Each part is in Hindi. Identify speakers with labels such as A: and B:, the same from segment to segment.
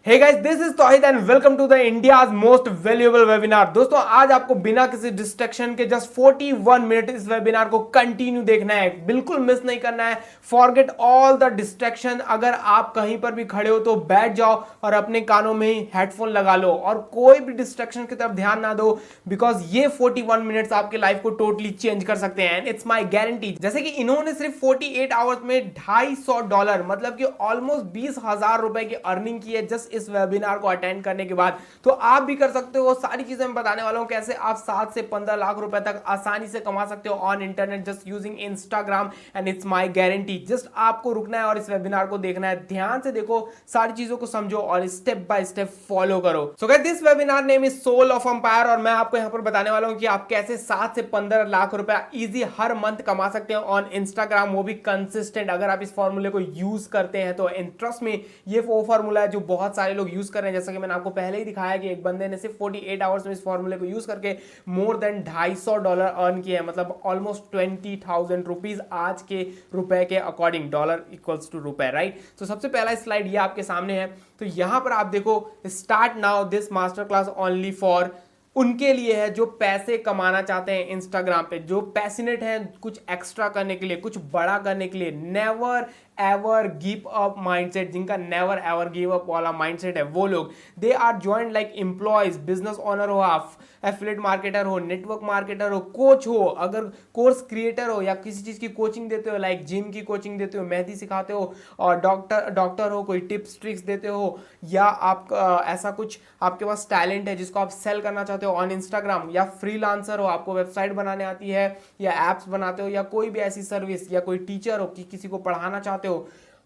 A: Hey guys, this is Tauhid and welcome to the India's most valuable webinar. दोस्तों, आज आपको बिना किसी डिस्ट्रैक्शन के जस्ट 41 मिनट इस वेबिनार को कंटिन्यू देखना है, बिल्कुल मिस नहीं करना है। Forget all the distraction. अगर आप कहीं पर भी खड़े हो तो बैठ जाओ और अपने कानों में ही हेडफोन लगा लो और कोई भी डिस्ट्रैक्शन की तरफ ध्यान ना दो, बिकॉज ये 41 मिनट्स आपके लाइफ को टोटली चेंज कर सकते हैं एंड इट्स माई गारंटी। जैसे कि इन्होंने सिर्फ 48 आवर्स में $250 मतलब कि ऑलमोस्ट 20,000 रुपए की अर्निंग की है जस्ट इस वेबिनार को अटेंड करने के बाद। तो आप भी कर सकते हो। सारी चीजें मैं बताने वाला हूं, कैसे आप 7 से 15 लाख रुपए तक आसानी से कमा सकते हो on internet just using Instagram and it's my guarantee. Just आपको रुकना है और इस वेबिनार को देखना है, ध्यान से देखो, सारी चीजों को समझो और स्टेप बाय स्टेप फॉलो करो। So guys, this webinar name is soul of empire और मैं आपको यहां पर बताने वाला हूं कि आप कैसे 7 से 15 लाख रुपए इजी हर मंथ कमा सकते हो ऑन इंस्टाग्राम, वो भी कंसिस्टेंट। अगर आप इस फॉर्मूले को यूज करते हैं तो इंटरेस्ट में ये वो फॉर्मूला है जो बहुत सारे लोग यूज कर रहे हैं। जैसा कि मैंने आपको पहले ही दिखाया कि एक बंदे ने सिर्फ 48 आवर्स में इस फॉर्मूले को यूज करके मोर देन $250 अर्न किया है, मतलब ऑलमोस्ट 20,000 रुपीज आज के रुपए के अकॉर्डिंग। डॉलर इक्वल्स टू रुपए, राइट। तो सबसे पहला स्लाइड ये आपके सामने है। तो यहां पर आप देखो, start now this master class only for उनके लिए है जो पैसे कमाना चाहते हैं इंस्टाग्राम पे, जो पैशनेट है कुछ एक्स्ट्रा करने के लिए, कुछ बड़ा करने के लिए। Never ever give up mindset, जिनका नेवर एवर गिव अप वाला माइंडसेट है, वो लोग they are joint like employees, business owner हो आप, एफिलिएट मार्केटर हो, नेटवर्क मार्केटर हो, कोच हो, अगर कोर्स क्रिएटर हो या किसी चीज की कोचिंग देते हो, लाइक जिम की कोचिंग देते हो, मेहंदी सिखाते हो, और डॉक्टर हो, कोई टिप्स ट्रिक्स देते हो, या आप ऐसा कुछ आपके पास टैलेंट है जिसको आप सेल करना चाहते हो ऑन इंस्टाग्राम, या फ्रीलांसर हो, आपको वेबसाइट बनाने आती है या एप्स बनाते हो, या कोई भी ऐसी सर्विस, या कोई टीचर हो कि किसी को पढ़ाना चाहते हो,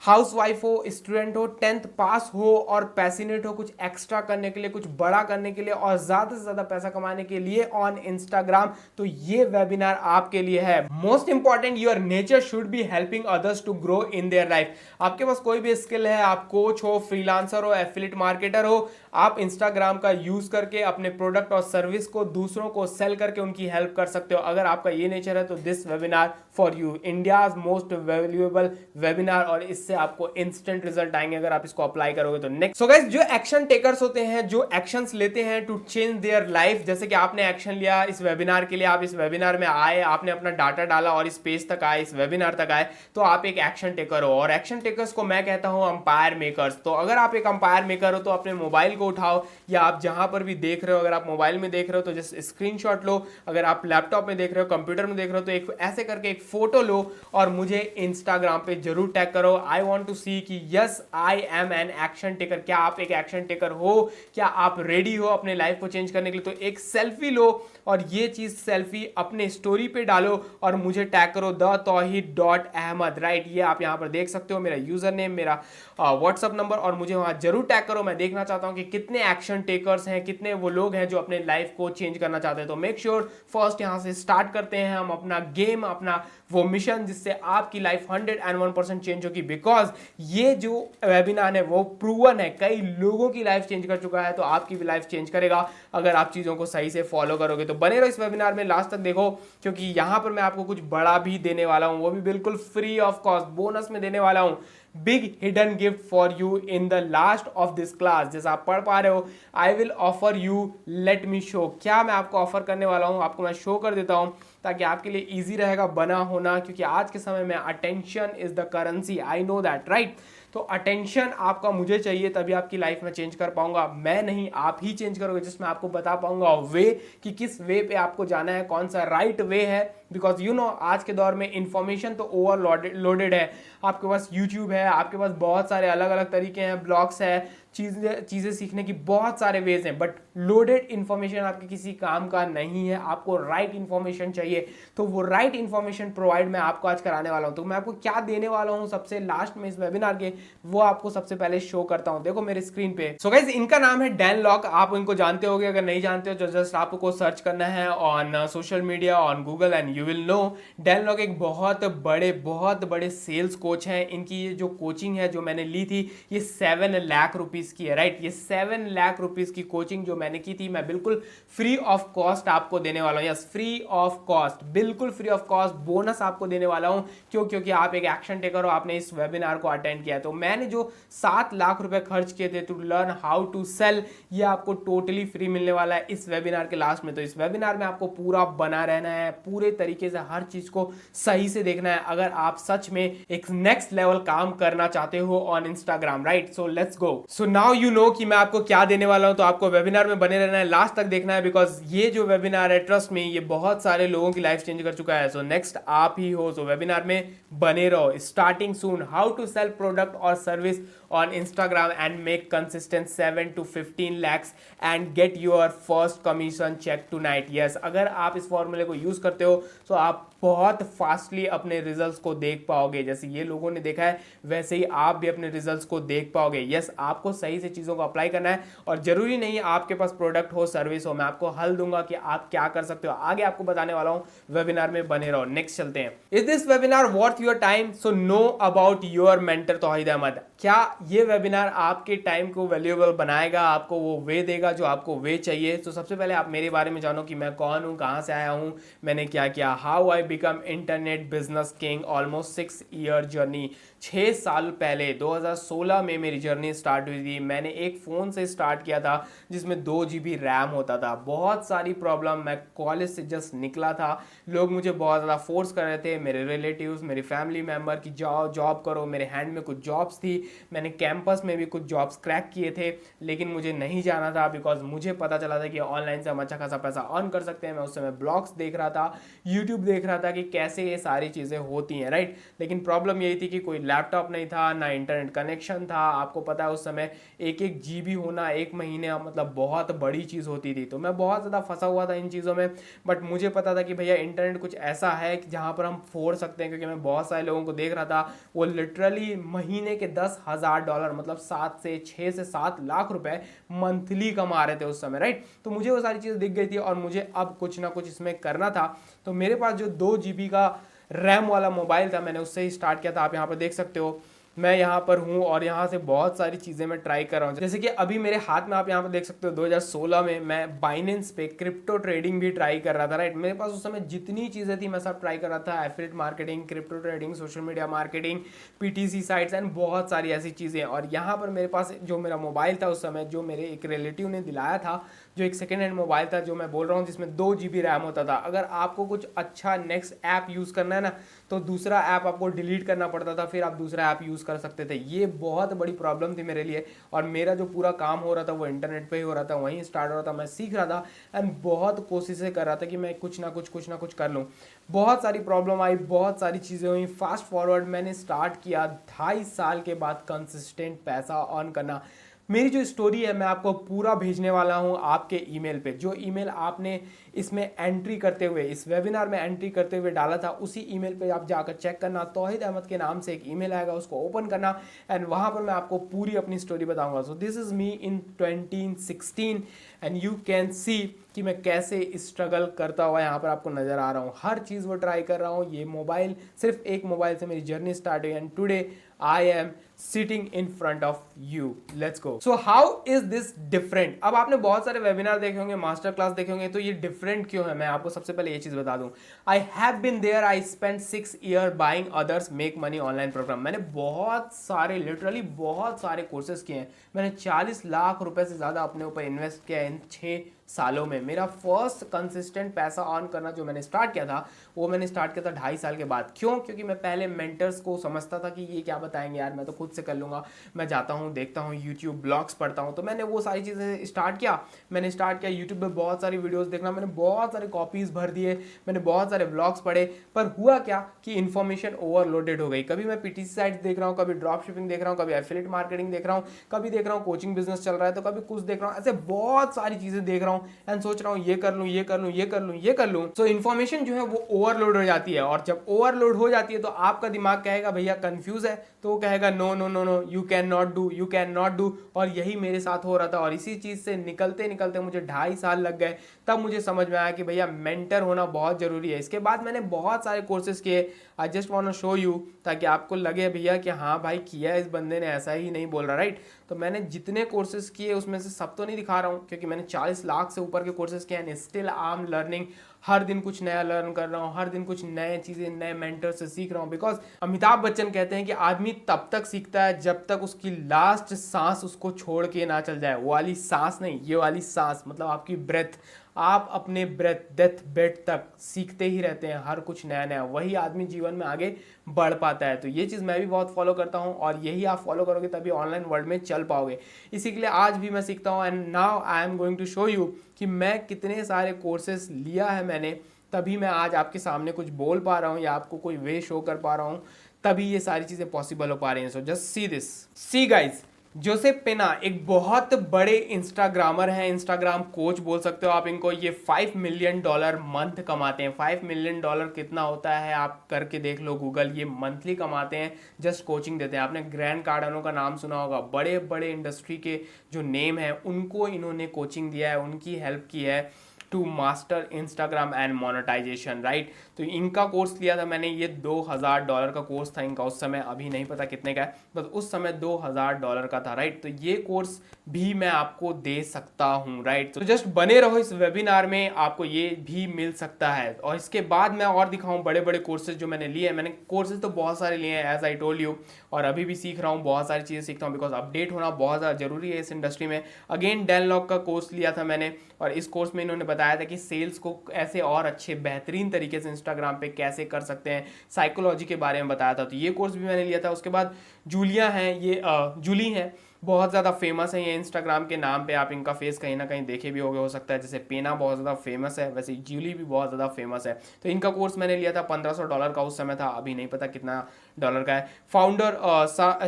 A: हाउसवाइफ हो, स्टूडेंट हो, 10th पास हो और पैशनेट हो कुछ एक्स्ट्रा करने के लिए, कुछ बड़ा करने के लिए और ज्यादा से ज्यादा पैसा कमाने के लिए ऑन इंस्टाग्राम, तो ये वेबिनार आपके लिए है। Most important, your nature should be helping others to grow in their life. आपके पास कोई भी स्किल है, आप कोच हो, फ्रीलांसर हो, एफिलिएट मार्केटर हो, आप इंस्टाग्राम का यूज करके अपने प्रोडक्ट और सर्विस को दूसरों को सेल करके उनकी हेल्प कर सकते हो। अगर आपका ये नेचर है तो this webinar for you, India's most valuable webinar, और इससे आपको इंस्टेंट रिजल्ट आएंगे अगर आप इसको अप्लाई करोगे तो। नेक्स्ट, सो गाइस, जो एक्शन टेकर्स होते हैं, जो एक्शंस लेते हैं टू चेंज देयर लाइफ, जैसे कि आपने एक्शन लिया इस वेबिनार के लिए, आप इस वेबिनार में आए, आपने अपना डाटा डाला और इस पेज तक आए, इस वेबिनार तक आए, तो आप एक एक्शन टेकर हो। और एक्शन टेकर्स को मैं कहता हूं अंपायर मेकर्स। तो अगर आप एक अंपायर मेकर हो तो अपने मोबाइल को उठाओ, या आप जहां पर भी देख रहे हो, अगर आप मोबाइल में देख रहे हो तो जस्ट स्क्रीनशॉट लो, अगर आप लैपटॉप में देख रहे हो, कंप्यूटर में देख रहे हो तो एक ऐसे करके एक फोटो लो और मुझे इंस्टाग्राम पे जरूर टैग करो। आई वांट टू सी कि yes I am an action taker. क्या आप एक एक्शन टेकर हो? क्या आप रेडी हो अपने लाइफ को चेंज करने के लिए? तो एक सेल्फी लो और ये चीज सेल्फी अपने स्टोरी पे डालो और मुझे टैग करो @thetohid.ahmed, राइट। ये आप यहां पर देख सकते हो, मेरा यूजर नेम, मेरा व्हाट्सअप नंबर, और मुझे वहां जरूर टैग करो। मैं देखना चाहता हूं कि कितने एक्शन टेकर्स हैं, कितने वो लोग हैं जो अपने लाइफ को चेंज करना चाहते हैं। तो मेक श्योर फर्स्ट यहां से स्टार्ट करते हैं हम अपना गेम, अपना वो मिशन जिससे आपकी लाइफ 101% चेंज होगी। बिकॉज ये जो वेबिनार है वो प्रूवन है, कई लोगों की लाइफ चेंज कर चुका है, तो आपकी भी लाइफ चेंज करेगा अगर आप चीजों को सही से फॉलो करोगे। तो बने रहो इस वेबिनार में, लास्ट तक देखो, क्योंकि यहां पर मैं आपको कुछ बड़ा भी देने वाला हूं, वो भी बिल्कुल फ्री ऑफ कॉस्ट, बोनस में देने वाला हूं। Big hidden gift for you in the last of this class. जैसा आप पढ़ पा रहे हो, I will offer you, let me show. क्या मैं आपको ऑफर करने वाला हूं, आपको मैं शो कर देता हूं ताकि आपके लिए इजी रहेगा बना होना, क्योंकि आज के समय में attention is the currency, I know that, right. तो अटेंशन आपका मुझे चाहिए, तभी आपकी लाइफ में चेंज कर पाऊंगा। मैं नहीं, आप ही चेंज करोगे, जिसमें आपको बता पाऊंगा वे कि किस वे पे आपको जाना है, कौन सा राइट वे है। बिकॉज यू नो आज के दौर में इंफॉर्मेशन तो ओवरलोडेड है। आपके पास यूट्यूब है, आपके पास बहुत सारे अलग अलग तरीके हैं, ब्लॉग्स है, चीजें सीखने की बहुत सारे वेज हैं, बट लोडेड इंफॉर्मेशन आपके किसी काम का नहीं है। आपको राइट इंफॉर्मेशन चाहिए, तो वो राइट इंफॉर्मेशन प्रोवाइड मैं आपको आज कराने वाला हूं। तो मैं आपको क्या देने वाला हूं सबसे लास्ट में इस वेबिनार के, वो आपको सबसे पहले शो करता हूं। देखो मेरे स्क्रीन पे। सो गाइस, इनका नाम है डैन लॉक। आप इनको जानते होंगे, अगर नहीं जानते हो तो जस्ट आपको सर्च करना है on social media, on Google and you will know Dan Lock एक बहुत बड़े सेल्स कोच हैं। इनकी ये जो कोचिंग है जो मैंने ली थी ये 7 लाख रुपीस की है, राइट। ये 7 लाख रुपीस की कोचिंग जो मैंने की थी मैं बिल्कुल फ्री ऑफ कॉस्ट आपको देने वाला हूँ। यस, फ्री ऑफ कॉस्ट, बिल्कुल फ्री ऑफ कॉस्ट बोनस आपको देने वाला हूँ। क्यों? क्योंकि आप एक एक्शन टेकर हो, आपने इस वेबिनार को अटेंड किया। तो मैंने जो 7 लाख रुपए खर्च किए थे to learn how to sell, ये आपको टोटली फ्री मिलने वाला है इस वेबिनार के लास्ट में। तो इस वेबिनार में आपको पूरा बना रहना है, पूरे तरीके से हर चीज को सही से देखना है अगर आप सच में एक नेक्स्ट लेवल काम करना चाहते हो on Instagram, right. So let's go. So now you know कि मैं आपको क्या देने वाला हूं। तो आपको वेबिनार में बने रहना है, लास्ट तक देखना है, बिकॉज ये जो वेबिनार है ट्रस्ट में ये बहुत सारे लोगों की लाइफ चेंज कर चुका है। सो नेक्स्ट आप ही हो। सो वेबिनार में बने रहो। Starting soon, how to sell product और service on Instagram and make consistent 7 to 15 lakhs and get your first commission check tonight। yes, अगर आप इस फॉर्मूले को यूज करते हो तो आप बहुत फास्टली अपने रिजल्ट्स को देख पाओगे। जैसे ये लोगों ने देखा है वैसे ही आप भी अपने रिजल्ट्स को देख पाओगे। यस, आपको सही से चीजों को अप्लाई करना है और जरूरी नहीं आपके पास प्रोडक्ट हो, सर्विस हो। मैं आपको हल दूंगा कि आप क्या कर सकते हो, आगे आपको बताने वाला हूं। वेबिनार में बने रहो। नेक्स्ट चलते हैं। Is this webinar worth your time? So know about your mentor Tauhid Ahmad. क्या ये वेबिनार आपके टाइम को वैल्यूएबल बनाएगा, आपको वो वे देगा जो आपको वे चाहिए? तो सबसे पहले आप मेरे बारे में जानो कि मैं कौन हूं, कहां से आया हूं, मैंने क्या किया। How I become internet business king, almost 6 year journey. 6 साल पहले 2016 में मेरी जर्नी स्टार्ट हुई थी। मैंने एक फ़ोन से स्टार्ट किया था जिसमें 2 GB रैम होता था। बहुत सारी प्रॉब्लम, मैं कॉलेज से जस्ट निकला था, लोग मुझे बहुत ज़्यादा फोर्स कर रहे थे, मेरे रिलेटिव्स, मेरे फैमिली मेम्बर कि जाओ जॉब करो। मेरे हैंड में कुछ जॉब्स थी, मैंने कैंपस में भी कुछ जॉब्स क्रैक किए थे, लेकिन मुझे नहीं जाना था बिकॉज मुझे पता चला था कि ऑनलाइन से हम अच्छा खासा पैसा अर्न कर सकते हैं। मैं उस समय ब्लॉग्स देख रहा था, यूट्यूब देख रहा था कि कैसे ये सारी चीज़ें होती हैं, राइट। लेकिन प्रॉब्लम यही थी कि कोई लैपटॉप नहीं था, ना इंटरनेट कनेक्शन था। आपको पता है उस समय 1 GB होना 1 महीने मतलब बहुत बड़ी चीज़ होती थी। तो मैं बहुत ज़्यादा फंसा हुआ था इन चीज़ों में, बट मुझे पता था कि भैया इंटरनेट कुछ ऐसा है कि जहाँ पर हम फोड़ सकते हैं। क्योंकि मैं बहुत सारे लोगों को देख रहा था वो लिटरली महीने के $10,000 मतलब 6 से 7 लाख रुपए मंथली कमा रहे थे उस समय, राइट। तो मुझे वो सारी चीज़ें दिख गई थी और मुझे अब कुछ ना कुछ इसमें करना था। तो मेरे पास जो 2 GB का रैम वाला मोबाइल था मैंने उससे ही स्टार्ट किया था। आप यहाँ पर देख सकते हो मैं यहाँ पर हूँ और यहाँ से बहुत सारी चीज़ें मैं ट्राई कर रहा हूँ। जैसे कि अभी मेरे हाथ में आप यहाँ पर देख सकते हो 2016 में मैं बाइनेंस पे क्रिप्टो ट्रेडिंग भी ट्राई कर रहा था, राइट। मेरे पास उस समय जितनी चीज़ें थी मैं सब ट्राई कर रहा था। Affiliate marketing, crypto trading, social media marketing, PTC sites and बहुत सारी ऐसी चीज़ें। और यहाँ पर मेरे पास जो मेरा मोबाइल था उस समय, जो मेरे एक रिलेटिव ने दिलाया था, जो एक सेकेंड हैंड मोबाइल था जो मैं बोल रहा हूँ जिसमें 2 GB रैम होता था। अगर आपको कुछ अच्छा नेक्स्ट ऐप यूज़ करना है ना तो दूसरा ऐप आपको डिलीट करना पड़ता था, फिर आप दूसरा ऐप यूज़ कर सकते थे। ये बहुत बड़ी प्रॉब्लम थी मेरे लिए। और मेरा जो पूरा काम हो रहा था वो इंटरनेट पे ही हो रहा था, वहीं स्टार्ट हो रहा था, मैं सीख रहा था एंड बहुत कोशिशें कर रहा था कि मैं कुछ ना कुछ कर लूँ। बहुत सारी प्रॉब्लम आई, बहुत सारी चीज़ें हुई। फास्ट फॉरवर्ड मैंने स्टार्ट किया 2.5 साल के बाद कंसिस्टेंट पैसा अर्न करना। मेरी जो स्टोरी है मैं आपको पूरा भेजने वाला हूं आपके ईमेल पे। जो ईमेल आपने इसमें एंट्री करते हुए, इस वेबिनार में एंट्री करते हुए डाला था, उसी ईमेल पे आप जाकर चेक करना। तौहीद अहमद के नाम से एक ईमेल आएगा, उसको ओपन करना एंड वहां पर मैं आपको पूरी अपनी स्टोरी बताऊंगा। सो this is me in 2016 and you can सी कि मैं कैसे स्ट्रगल करता हुआ यहाँ पर आपको नजर आ रहा हूँ। हर चीज़ वो ट्राई कर रहा हूँ। ये मोबाइल, सिर्फ एक मोबाइल से मेरी जर्नी स्टार्ट हुई and today I am sitting in front of you. Let's go. So how is this different? अब आपने बहुत सारे वेबिनार देखे होंगे, मास्टर क्लास देखे होंगे, तो ये डिफरेंट क्यों है? मैं आपको सबसे पहले ये चीज बता दूं। I have been there, I spend 6 year buying others make money online program. मैंने बहुत सारे, लिटरली बहुत सारे कोर्सेज किए हैं। मैंने 40 लाख रुपए से ज्यादा अपने ऊपर इन्वेस्ट किया इन 6 सालों में। मेरा फर्स्ट कंसिस्टेंट पैसा अर्न करना जो मैंने स्टार्ट किया था वो मैंने स्टार्ट किया था 2.5 साल के बाद। क्यों? क्योंकि मैं पहले मेंटर्स को समझता था कि ये क्या बताएंगे यार, मैं तो खुद से कर लूंगा। मैं जाता हूँ, देखता हूँ, यूट्यूब ब्लॉग्स पढ़ता हूँ। तो मैंने वो सारी चीज़ें स्टार्ट किया। मैंने स्टार्ट किया यूट्यूब पे बहुत सारी वीडियोस देखना, मैंने बहुत सारे कॉपीज भर दिए, मैंने बहुत सारे ब्लॉग्स पढ़े। पर हुआ क्या कि इन्फॉर्मेशन ओवरलोडेड हो गई। कभी मैं PTC साइट्स देख रहा हूँ, कभी ड्रॉप शिपिंग देख रहा हूँ, कभी एफिलिएट मार्केटिंग देख रहा हूँ, कभी देख रहा हूँ कोचिंग बिजनेस चल रहा है, तो कभी कुछ देख रहा हूँ। ऐसे बहुत सारी चीज़ें देख रहा हूँ हूँ एंड सोच रहा हूँ ये कर लूँ, ये कर लूँ, ये कर लूँ, ये कर लूँ, तो इन्फॉर्मेशन जो है वो ओवरलोड हो जाती है। और जब ओवरलोड हो जाती है तो आपका दिमाग कहेगा भैया कंफ्यूज है, तो वो कहेगा no no no no, you can not do, you can not do. और यही मेरे साथ हो रहा था। और इसी चीज से निकलते निकलते मुझे 2.5 साल लग गए, तब मुझे समझ में आया कि भैया मेंटर होना बहुत जरूरी है। इसके बाद मैंने बहुत सारे कोर्सेज किए। I just want to show you, ताकि आपको लगे भैया कि हाँ भाई किया है इस बंदे ने, ऐसा ही नहीं बोल रहा, राइट। तो मैंने जितने कोर्सेज किए उसमें से सब तो नहीं दिखा रहा हूँ, क्योंकि मैंने 40 लाख से ऊपर के कोर्सेज किए हैं। स्टिल आई एम लर्निंग, हर दिन कुछ नया लर्न कर रहा हूँ, हर दिन कुछ नए चीजें नए मेंटर से सीख रहा हूँ। बिकॉज अमिताभ बच्चन कहते हैं कि आदमी तब तक सीखता है जब तक उसकी लास्ट सांस उसको छोड़ के ना चल जाए। वो वाली सांस नहीं, ये वाली सांस, मतलब आपकी ब्रेथ। आप अपने ब्रेथ डेथ बेड तक सीखते ही रहते हैं, हर कुछ नया नया, वही आदमी जीवन में आगे बढ़ पाता है। तो ये चीज़ मैं भी बहुत फॉलो करता हूँ, और यही आप फॉलो करोगे तभी ऑनलाइन वर्ल्ड में चल पाओगे। इसी के लिए आज भी मैं सीखता हूँ। And now I am going to show you कि मैं कितने सारे कोर्सेस लिया है मैंने, तभी मैं आज आपके सामने कुछ बोल पा रहा हूँ या आपको कोई वे शो कर पा रहा हूँ, तभी ये सारी चीज़ें पॉसिबल हो पा रही हैं। So just see this, see guys. Joseph पेना एक बहुत बड़े इंस्टाग्रामर हैं, इंस्टाग्राम कोच बोल सकते हो आप इनको। ये $5 मिलियन मंथ कमाते हैं। $5 मिलियन कितना होता है आप करके देख लो गूगल, ये मंथली कमाते हैं, जस्ट कोचिंग देते हैं। आपने ग्रैंड कार्डानो का नाम सुना होगा, बड़े बड़े इंडस्ट्री के जो नेम है उनको इन्होंने कोचिंग दिया है, उनकी हेल्प की है to master Instagram and monetization, right. तो इनका कोर्स लिया था मैंने, ये $2000 का कोर्स था इनका उस समय, अभी नहीं पता कितने का है, बस उस समय $2000 का था, राइट। तो ये कोर्स भी मैं आपको दे सकता हूँ, राइट। तो जस्ट बने रहो इस वेबिनार में, आपको ये भी मिल सकता है। और इसके बाद मैं और दिखाऊं बड़े बड़े कोर्सेज जो मैंने लिए हैं। मैंने कोर्सेज तो बहुत सारे लिए हैं, एज आई टोल्ड यू, और अभी भी सीख रहा हूँ, बहुत सारी चीज़ें सीखता हूँ, बिकॉज अपडेट होना बहुत ज़्यादा जरूरी है इस इंडस्ट्री में। अगेन डैन लॉक का कोर्स लिया था मैंने, और इस कोर्स में इन्होंने बताया था कि सेल्स को ऐसे और अच्छे बेहतरीन तरीके से इंस्टाग्राम पे कैसे कर सकते हैं, साइकोलॉजी के बारे में बताया था। तो ये कोर्स भी मैंने लिया था। उसके बाद जूलिया हैं, ये जूली हैं, बहुत ज़्यादा फेमस है ये इंस्टाग्राम के नाम पे, आप इनका फेस कहीं ना कहीं देखे भी होगे, हो सकता है। जैसे पेना बहुत ज़्यादा फेमस है, वैसे जूली भी बहुत ज़्यादा फेमस है। तो इनका कोर्स मैंने लिया था, $1500 का उस समय था, अभी नहीं पता कितना डॉलर का है। फाउंडर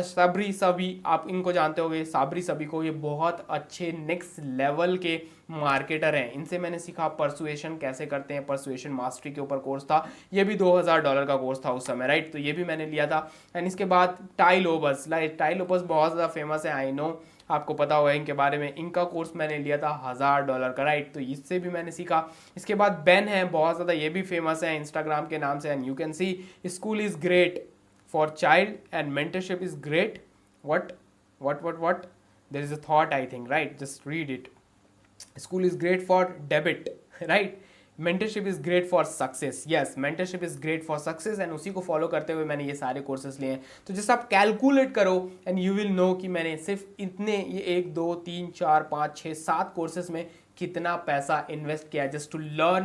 A: साबरी सभी, आप इनको जानते होंगे, साबरी सभी को, ये बहुत अच्छे नेक्स्ट लेवल के मार्केटर हैं। इनसे मैंने सीखा परसुएशन कैसे करते हैं, परसुएशन मास्टरी के ऊपर कोर्स था, ये भी $2000 का कोर्स था उस समय, राइट। तो ये भी मैंने लिया था। एंड इसके बाद टाई लोबस, टाई लोबस बहुत ज़्यादा फेमस है, आई नो, आपको पता होगा इनके बारे में। इनका कोर्स मैंने लिया था $1000 का, राइट। तो इससे भी मैंने सीखा। इसके बाद बेन है, बहुत ज़्यादा ये भी फेमस है इंस्टाग्राम के नाम से। And you can C school is great for child and mentorship is great, what there is a thought, I think, right? Just read it. School is great for debit, right? Mentorship is great for success. Yes, mentorship is great for success, and उसी को फॉलो करते हुए मैंने ये सारे कोर्सेज लिए हैं। तो जस्ट आप कैलकुलेट करो एंड यू विल नो कि मैंने सिर्फ इतने, ये 1 2 3 4 5 6 7 कोर्सेज में कितना पैसा इन्वेस्ट किया, just to learn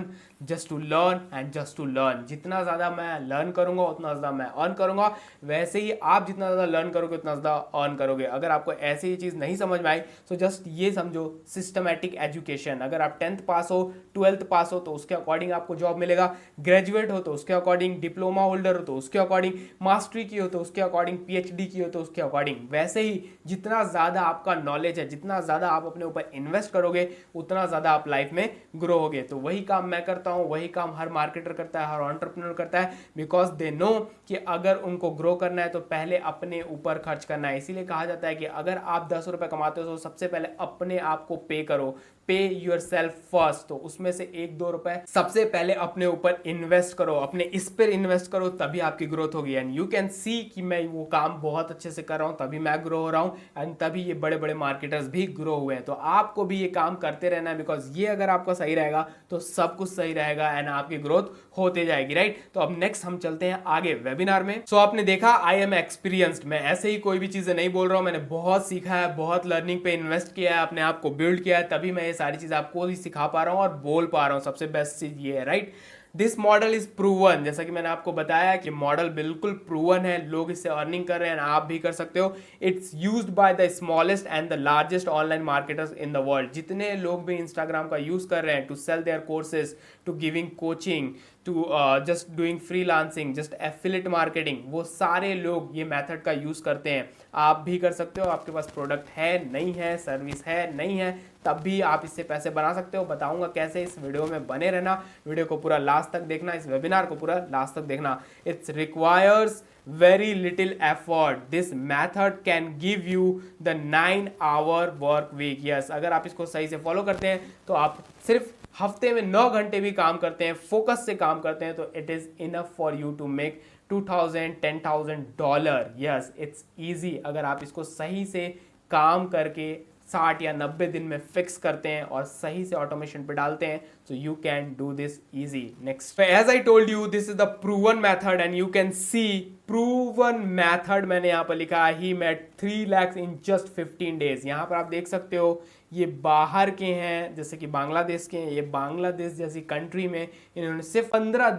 A: and just to learn. जितना ज़्यादा मैं लर्न करूंगा उतना ज़्यादा मैं अर्न करूंगा। वैसे ही आप जितना ज़्यादा लर्न करोगे उतना ज़्यादा अर्न करोगे। अगर आपको ऐसे ही चीज़ नहीं समझ में आई तो जस्ट ये समझो, सिस्टमैटिक एजुकेशन। अगर आप 10th पास हो, 12th पास हो तो उसके अकॉर्डिंग आपको जॉब मिलेगा, ग्रेजुएट हो तो उसके अकॉर्डिंग, डिप्लोमा होल्डर हो तो उसके अकॉर्डिंग, मास्टरी की हो तो उसके अकॉर्डिंग, PhD की हो तो उसके अकॉर्डिंग। वैसे ही जितना ज़्यादा आपका नॉलेज है, जितना ज़्यादा आप अपने ऊपर इन्वेस्ट करोगे, उतना ज़्यादा आप लाइफ में ग्रो होगे। तो वही काम मैं करता हूँ, वही काम हर मार्केटर करता है, हर एंटरप्रेन्योर करता है, बिकॉज दे नो कि अगर उनको ग्रो करना है तो पहले अपने ऊपर खर्च करना है। इसीलिए कहा जाता है कि अगर आप 10 रुपए कमाते हो तो सबसे पहले अपने आप को पे करो, पे योर सेल्फ फर्स्ट। तो उसमें से 1-2 रुपए सबसे पहले अपने ऊपर इन्वेस्ट करो, अपने इस पर इन्वेस्ट करो, तभी आपकी ग्रोथ होगी। एंड यू कैन सी कि मैं वो काम बहुत अच्छे से कर रहा हूं, तभी मैं ग्रो हो रहा हूं, एंड तभी ये बड़े बड़े मार्केटर्स भी ग्रो हुए हैं। तो आपको भी ये काम करते रहना है, बिकॉज ये अगर आपका सही रहेगा तो सब कुछ सही रहेगा एंड आपकी ग्रोथ होते जाएगी, राइट। तो अब नेक्स्ट हम चलते हैं आगे वेबिनार में। सो आपने देखा, आई एम एक्सपीरियंस्ड। मैं ऐसे ही कोई भी चीजें नहीं बोल रहा हूं, मैंने बहुत सीखा है, बहुत लर्निंग पे इन्वेस्ट किया है, अपने आप को बिल्ड किया है, तभी मैं सारी चीज आपको ही सिखा पा रहा हूं और बोल पा रहा हूं। सबसे बेस्ट चीज ये है, right. This model is proven, जैसा कि मैंने आपको बताया कि मॉडल बिल्कुल प्रूवन है, लोग इससे अर्निंग कर रहे हैं, आप भी कर सकते हो। It's used by the smallest and the largest online marketers in the world. जितने लोग भी इंस्टाग्राम का यूज कर रहे हैं to sell their courses, to giving coaching, to just doing freelancing, just affiliate marketing, वो सारे लोग ये मेथड का यूज़ करते हैं। आप भी कर सकते हो। आपके पास प्रोडक्ट है नहीं है, सर्विस है नहीं है, तब भी आप इससे पैसे बना सकते हो। बताऊंगा कैसे, इस वीडियो में बने रहना, वीडियो को पूरा लास्ट तक देखना, इस वेबिनार को पूरा लास्ट तक देखना। It's requires very little effort. This method can give you the 9-hour work week. Yes, अगर आप इसको सही से फॉलो करते हैं तो आप सिर्फ हफ्ते में 9 घंटे भी काम करते हैं, फोकस से काम करते हैं, तो it is enough for you to make $2,000-10,000. Yes, it's easy. अगर आप इसको सही से काम करके 60 या 90 दिन में फिक्स करते हैं और सही से ऑटोमेशन पे डालते हैं, so you can do this easy. Next, as I told you, this is the proven method and you can see proven method मैंने यहाँ पर लिखा है, he made 3 lakhs in just 15 days. यहाँ पर आप देख सकते हो, ये बाहर के हैं, जैसे कि बांग्लादेश के हैं। ये बांग्लादेश जैसी कंट्री में इन्होंने सिर्फ 15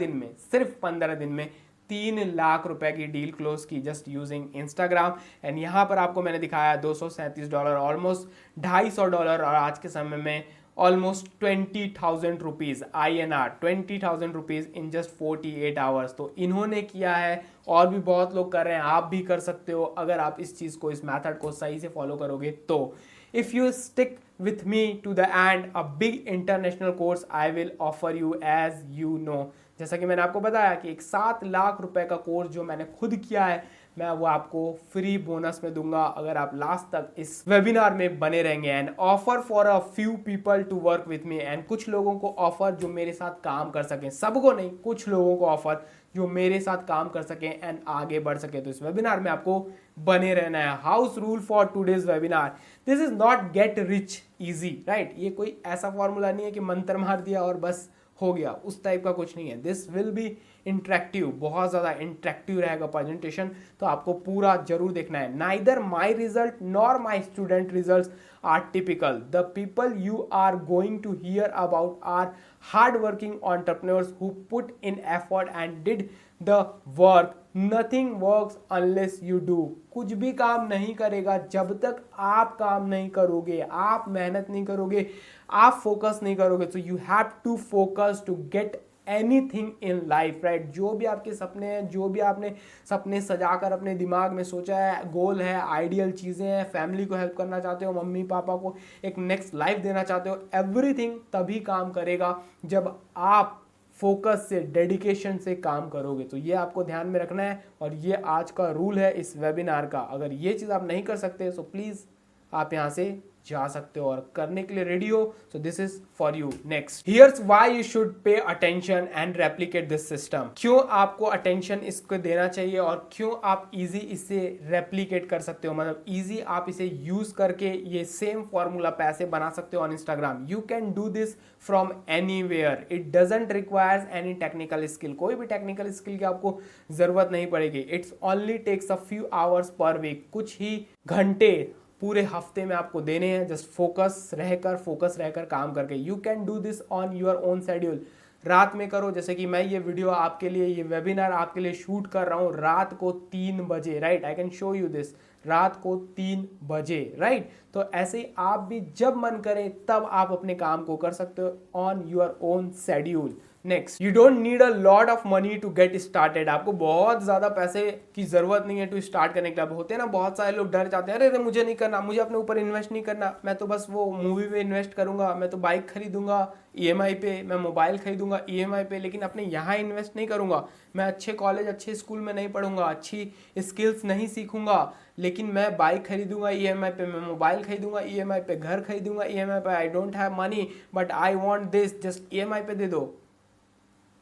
A: दिन में 3 लाख रुपए की डील क्लोज की, जस्ट यूजिंग इंस्टाग्राम। एंड यहाँ पर आपको मैंने दिखाया $237, ऑलमोस्ट $250, और आज के समय में almost 20,000 rupees INR, 20,000 rupees in just 48 hours. तो इन्होंने किया है, और भी बहुत लोग कर रहे हैं, आप भी कर सकते हो अगर आप इस चीज़ को, इस मैथड को सही से फॉलो करोगे तो। If you stick with me to the end, a big international course I will offer you, as you know. जैसा कि मैंने आपको बताया कि एक 7 लाख रुपए का कोर्स जो मैंने खुद किया है, मैं वो आपको फ्री बोनस में दूंगा अगर आप लास्ट तक इस वेबिनार में बने रहेंगे। And offer for a few people to work with me, and कुछ लोगों को ऑफर जो मेरे साथ काम कर सकें, सबको नहीं, कुछ लोगों को ऑफर जो मेरे साथ काम कर सकें एंड आगे बढ़ सके। तो इस वेबिनार में आपको बने रहना है। House rule for today's webinar, this is not get rich easy, right. ये कोई ऐसा फॉर्मूला नहीं है कि मंत्र मार दिया और बस हो गया, उस टाइप का कुछ नहीं है। दिस विल बी इंटरेक्टिव, बहुत ज़्यादा इंटरेक्टिव रहेगा प्रेजेंटेशन, तो आपको पूरा जरूर देखना है। Neither my result nor my student result are typical, the people you are going to hear about are hard working entrepreneurs who put in effort and did the work. Nothing works unless you do. कुछ भी काम नहीं करेगा जब तक आप काम नहीं करोगे, आप मेहनत नहीं करोगे, आप फोकस नहीं करोगे। So you have to focus to get anything in life, right? जो भी आपके सपने हैं, जो भी आपने सपने सजाकर अपने दिमाग में सोचा है, गोल है, आइडियल चीज़ें हैं, फैमिली को हेल्प करना चाहते हो, मम्मी पापा को एक नेक्स्ट लाइफ देना चाहते हो, एवरीथिंग तभी काम करेगा जब आप फोकस से, डेडिकेशन से काम करोगे। तो ये आपको ध्यान में रखना है, और ये आज का रूल है इस वेबिनार का। अगर ये चीज़ आप नहीं कर सकते तो प्लीज़ आप यहाँ से जा सकते हो, और करने के लिए रेडी हो, so this is for you. Next, here's why you should pay attention and replicate this system. क्यों आपको अटेंशन इसको देना चाहिए और क्यों आप इजी इसे रेप्लिकेट कर सकते हो, मतलब इजी आप इसे यूज करके ये सेम फॉर्मूला पैसे बना सकते हो on Instagram. You can do this from anywhere, it doesn't requires any technical skill, कोई भी टेक्निकल स्किल की आपको जरूरत नहीं पड़ेगी। It's only takes a few hours per week, कुछ ही घंटे पूरे हफ्ते में आपको देने हैं, जस्ट फोकस रहकर काम करके। You can do this on your own schedule. रात में करो, जैसे कि मैं ये वीडियो आपके लिए, ये वेबिनार आपके लिए शूट कर रहा हूँ रात को 3 बजे, right. I can show you this, रात को 3 बजे, राइट। तो ऐसे ही आप भी जब मन करे तब आप अपने काम को कर सकते हो on your own schedule. Next, you don't need a lot of money to get started. आपको बहुत ज़्यादा पैसे की ज़रूरत नहीं है टू स्टार्ट करने के लिए। अब होते हैं ना बहुत सारे लोग डर जाते हैं, अरे मुझे नहीं करना, मुझे अपने ऊपर इन्वेस्ट नहीं करना, मैं तो बस वो मूवी पे इन्वेस्ट करूंगा, मैं तो बाइक खरीदूंगा EMI पे, मैं मोबाइल खरीदूंगा EMI पे, लेकिन अपने यहाँ इन्वेस्ट नहीं करूंगा, मैं अच्छे कॉलेज अच्छे स्कूल में नहीं पढ़ूंगा, अच्छी स्किल्स नहीं सीखूंगा, लेकिन मैं बाइक खरीदूंगा EMI पे, मैं मोबाइल खरीदूंगा EMI पे, घर खरीदूंगा EMI पे, I don't have money but I want this, just EMI पे दे दो।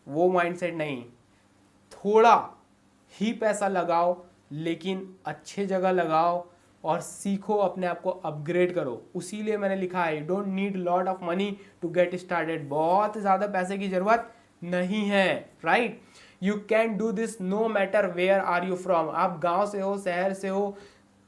A: वो माइंडसेट नहीं, थोड़ा ही पैसा लगाओ लेकिन अच्छे जगह लगाओ और सीखो, अपने आप को अपग्रेड करो। उसीलिए मैंने लिखा है, you don't need lot of money to get started. बहुत ज़्यादा पैसे की जरूरत नहीं है, right. You can do this no matter where are you from. आप गांव से हो, शहर से हो,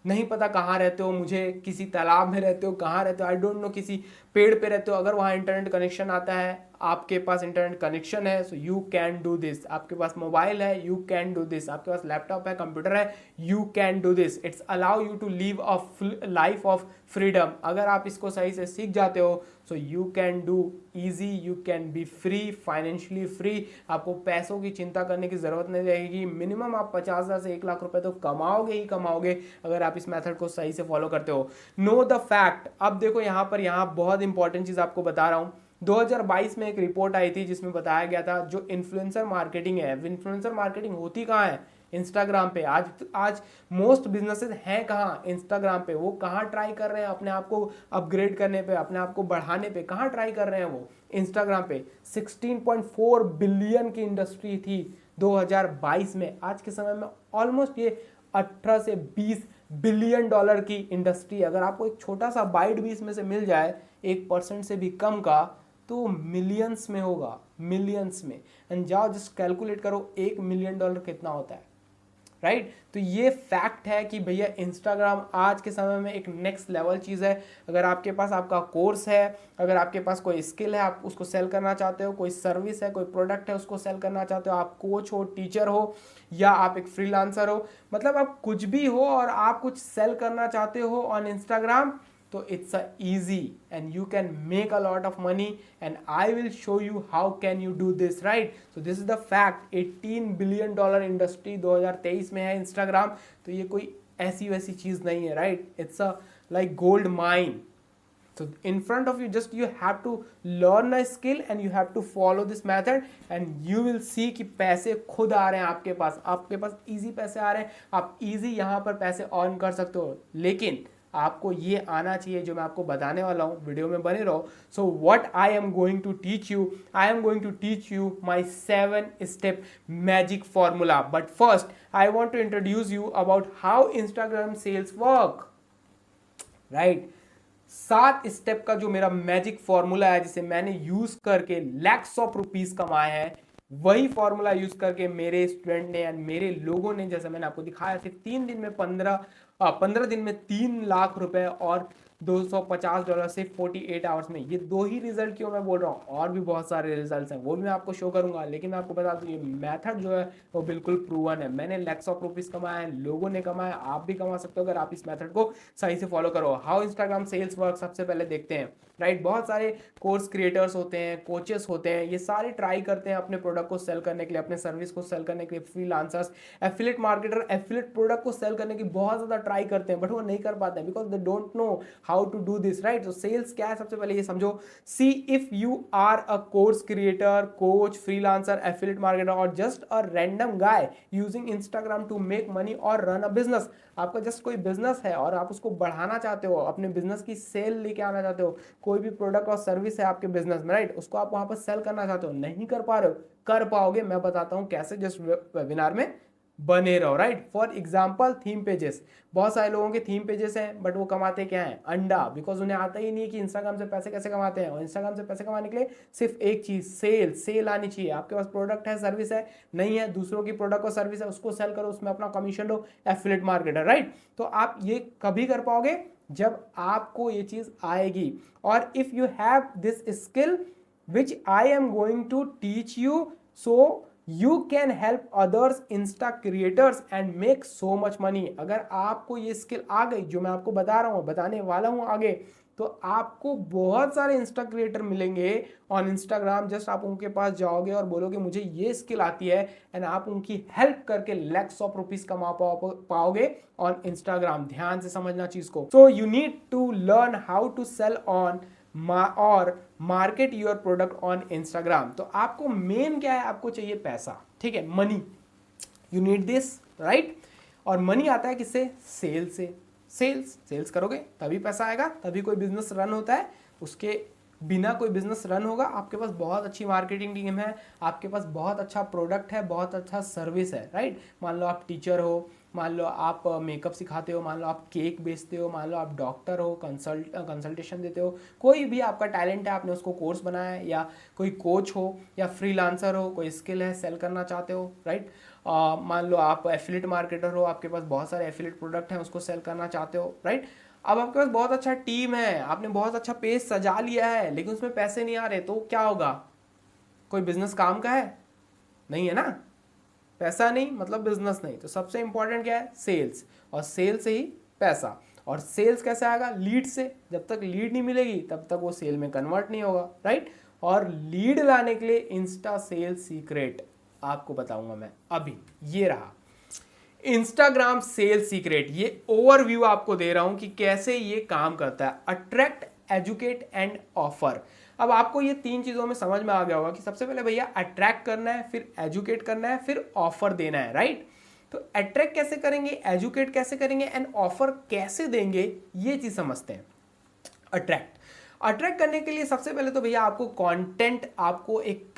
A: नहीं पता कहाँ रहते हो, मुझे किसी तालाब में रहते हो, कहाँ रहते हो, आई डोंट नो, किसी पेड़ पे रहते हो, अगर वहाँ इंटरनेट कनेक्शन आता है आपके पास इंटरनेट कनेक्शन है, so you can do this. आपके पास मोबाइल है, यू कैन डू दिस। आपके पास लैपटॉप है, कंप्यूटर है, you can do this. It's allow you to live a life of freedom. अगर आप इसको सही से सीख जाते हो, so you can do easy, you can be free, financially free. आपको पैसों की चिंता करने की जरूरत नहीं रहेगी। मिनिमम आप 50,000 से 1 लाख रुपए तो कमाओगे ही कमाओगे अगर आप इस मेथड को सही से फॉलो करते हो। Know the fact. अब देखो यहाँ बहुत इंपॉर्टेंट चीज आपको बता रहा हूं। 2022 में एक रिपोर्ट आई थी जिसमें बताया गया था जो इन्फ्लुएंसर मार्केटिंग है, इन्फ्लुएंसर मार्केटिंग होती कहाँ है? इंस्टाग्राम पे। आज मोस्ट बिजनेसेस हैं कहाँ? इंस्टाग्राम पे। वो कहाँ ट्राई कर रहे हैं अपने आप को अपग्रेड करने पे, अपने आप को बढ़ाने पे? कहाँ ट्राई कर रहे हैं वो? इंस्टाग्राम पे। 16.4 बिलियन की इंडस्ट्री थी 2022 में। आज के समय में ऑलमोस्ट ये 18 से 20 बिलियन डॉलर की इंडस्ट्री। अगर आपको एक छोटा सा बाइट भी इसमें से मिल जाए 1% से भी कम का, तो मिलियंस में होगा, मिलियंस में। एंड जाओ जस्ट कैलकुलेट करो $1 मिलियन कितना होता है, राइट? तो ये फैक्ट है कि भैया इंस्टाग्राम आज के समय में एक नेक्स्ट लेवल चीज़ है। अगर आपके पास आपका कोर्स है, अगर आपके पास कोई स्किल है, आप उसको सेल करना चाहते हो, कोई सर्विस है, कोई प्रोडक्ट है, उसको सेल करना चाहते हो, आप कोच हो, टीचर हो, या आप एक फ्रीलांसर हो, मतलब आप कुछ भी हो और आप कुछ सेल करना चाहते हो ऑन इंस्टाग्राम, तो it's a easy and you can make a lot of money and I will show you how can you do this, right? So this is the fact. 18 billion dollar industry 2023 में है इंस्टाग्राम। तो ये कोई ऐसी वैसी चीज नहीं है, right? It's a like gold mine. So in front of you, just you have to learn a skill and you have to follow this method and you will see कि पैसे खुद आ रहे हैं आपके पास easy पैसे आ रहे हैं, आप easy यहाँ पर पैसे earn कर सकते हो। लेकिन आपको ये आना चाहिए जो मैं आपको बताने वाला हूँ, वीडियो में बने रहो। So what I am going to teach you, I am going to teach you my 7-step magic formula. But first I want to introduce you about how Instagram sales work, right? 7 step का जो मेरा मैजिक फॉर्मूला है, जिसे मैंने यूज करके लैक्स ऑफ रुपीज कमाए हैं, वही फॉर्मूला यूज करके मेरे स्टूडेंट ने एंड मेरे लोगों ने, जैसे मैंने आपको दिखाया कि 3 दिन में 15 दिन में 3 लाख रुपए और $250 से 48 आवर्स में। ये 2 ही रिजल्ट क्यों मैं बोल रहा हूँ, और भी बहुत सारे रिजल्ट्स हैं, वो भी मैं आपको शो करूंगा। लेकिन मैं आपको बता दूं ये मेथड जो है वो बिल्कुल प्रूवन है। मैंने लैक्स ऑफ रुपीज कमाए हैं, लोगों ने कमाए, आप भी कमा सकते हो अगर आप इस मेथड को सही से फॉलो करो। हाउ इंस्टाग्राम सेल्स वर्क सबसे पहले देखते हैं, राइट? बहुत सारे कोर्स क्रिएटर्स होते हैं, कोचेस होते हैं, ये सारे ट्राई करते हैं अपने प्रोडक्ट को सेल करने के लिए, अपने सर्विस को सेल करने के लिए। Freelancers, affiliate marketer, affiliate product को सेल करने की बहुत ज्यादा ट्राई करते हैं, बट वो नहीं कर पाते हैं because they don't know how to do this, right? तो सेल्स क्या है सबसे पहले ये समझो। See if you are a course creator, coach, freelancer, affiliate marketer और just a random guy using Instagram to make money और रन अ बिजनेस, आपका जस्ट कोई बिजनेस है और आप उसको बढ़ाना चाहते हो, अपने बिजनेस की सेल लेके आना चाहते हो, कोई भी प्रोडक्ट और सर्विस है आपके बिजनेस में, राइट? उसको आप वहां पर सेल करना चाहते हो, नहीं कर पा रहे हो, कर पाओगे, मैं बताता हूं कैसे, जस्ट वेबिनार में बने रहो, right? For example theme pages, बहुत सारे लोगों के थीम पेजेस हैं बट वो कमाते क्या है? अंडा, बिकॉज उन्हें आता ही नहीं कि इंस्टाग्राम से पैसे कैसे कमाते हैं। और इंस्टाग्राम से पैसे कमाने के लिए सिर्फ एक चीज, सेल आनी चाहिए। आपके पास प्रोडक्ट है, सर्विस है, नहीं है, दूसरों की प्रोडक्ट और सर्विस है, उसको सेल करो, उसमें अपना कमीशन लो, एफिलिएट मार्केटर, राइट? तो आप ये कभी कर पाओगे जब आपको ये चीज आएगी। और if you have this skill which I am going to teach you, so you can help others Insta creators and make so much money. अगर आपको ये स्किल आ गई जो मैं आपको बता रहा हूँ, बताने वाला हूँ आगे, तो आपको बहुत सारे इंस्टा क्रिएटर मिलेंगे ऑन इंस्टाग्राम। जस्ट आप उनके पास जाओगे और बोलोगे मुझे ये स्किल आती है, एंड आप उनकी हेल्प करके लैक्स ऑफ रुपीज कमा पाओगे ऑन इंस्टाग्राम। ध्यान से समझना चीज को। So you need to learn how to sell on और market your product on Instagram. तो आपको मेन क्या है, आपको चाहिए पैसा, ठीक है, money, you need this, right? और मनी आता है किससे? सेल से। सेल्स करोगे तभी पैसा आएगा, तभी कोई बिजनेस रन होता है। उसके बिना कोई बिजनेस रन होगा। आपके पास बहुत अच्छी मार्केटिंग टीम है, आपके पास बहुत अच्छा प्रोडक्ट है, बहुत अच्छा सर्विस है, राइट? मान लो आप टीचर हो, मान लो आप मेकअप सिखाते हो, मान लो आप केक बेचते हो, मान लो आप डॉक्टर हो, कंसल्टेशन देते हो, कोई भी आपका टैलेंट है, आपने उसको कोर्स बनाया है, या कोई कोच हो या फ्रीलांसर हो, कोई स्किल है, सेल करना चाहते हो, राइट? मान लो आप एफिलिएट मार्केटर हो, आपके पास बहुत सारे एफिलिएट प्रोडक्ट हैं, उसको सेल करना चाहते हो, राइट? अब आपके पास बहुत अच्छा टीम है, आपने बहुत अच्छा पेज सजा लिया है, लेकिन उसमें पैसे नहीं आ रहे, तो क्या होगा? कोई बिजनेस काम का है? नहीं है ना। पैसा नहीं मतलब बिजनेस नहीं। तो सबसे इंपॉर्टेंट क्या है? सेल्स, और सेल से ही पैसा। और सेल्स कैसे आएगा? लीड से। जब तक लीड नहीं मिलेगी तब तक वो सेल में कन्वर्ट नहीं होगा, राइट। और लीड लाने के लिए इंस्टा सेल्स सीक्रेट आपको बताऊंगा मैं अभी। ये रहा इंस्टाग्राम सेल्स सीक्रेट। ये ओवरव्यू आपको दे रहा हूं कि कैसे ये काम करता है। Attract, educate and offer. अब आपको ये तीन चीजों में समझ में आ गया होगा कि सबसे पहले भैया अट्रैक्ट करना है, फिर एजुकेट करना है, फिर ऑफर देना है, राइट। तो अट्रैक्ट कैसे करेंगे, एजुकेट कैसे करेंगे एंड ऑफर कैसे देंगे, ये चीज समझते हैं। अट्रैक्ट करने के लिए सबसे पहले तो भैया आपको कंटेंट, आपको एक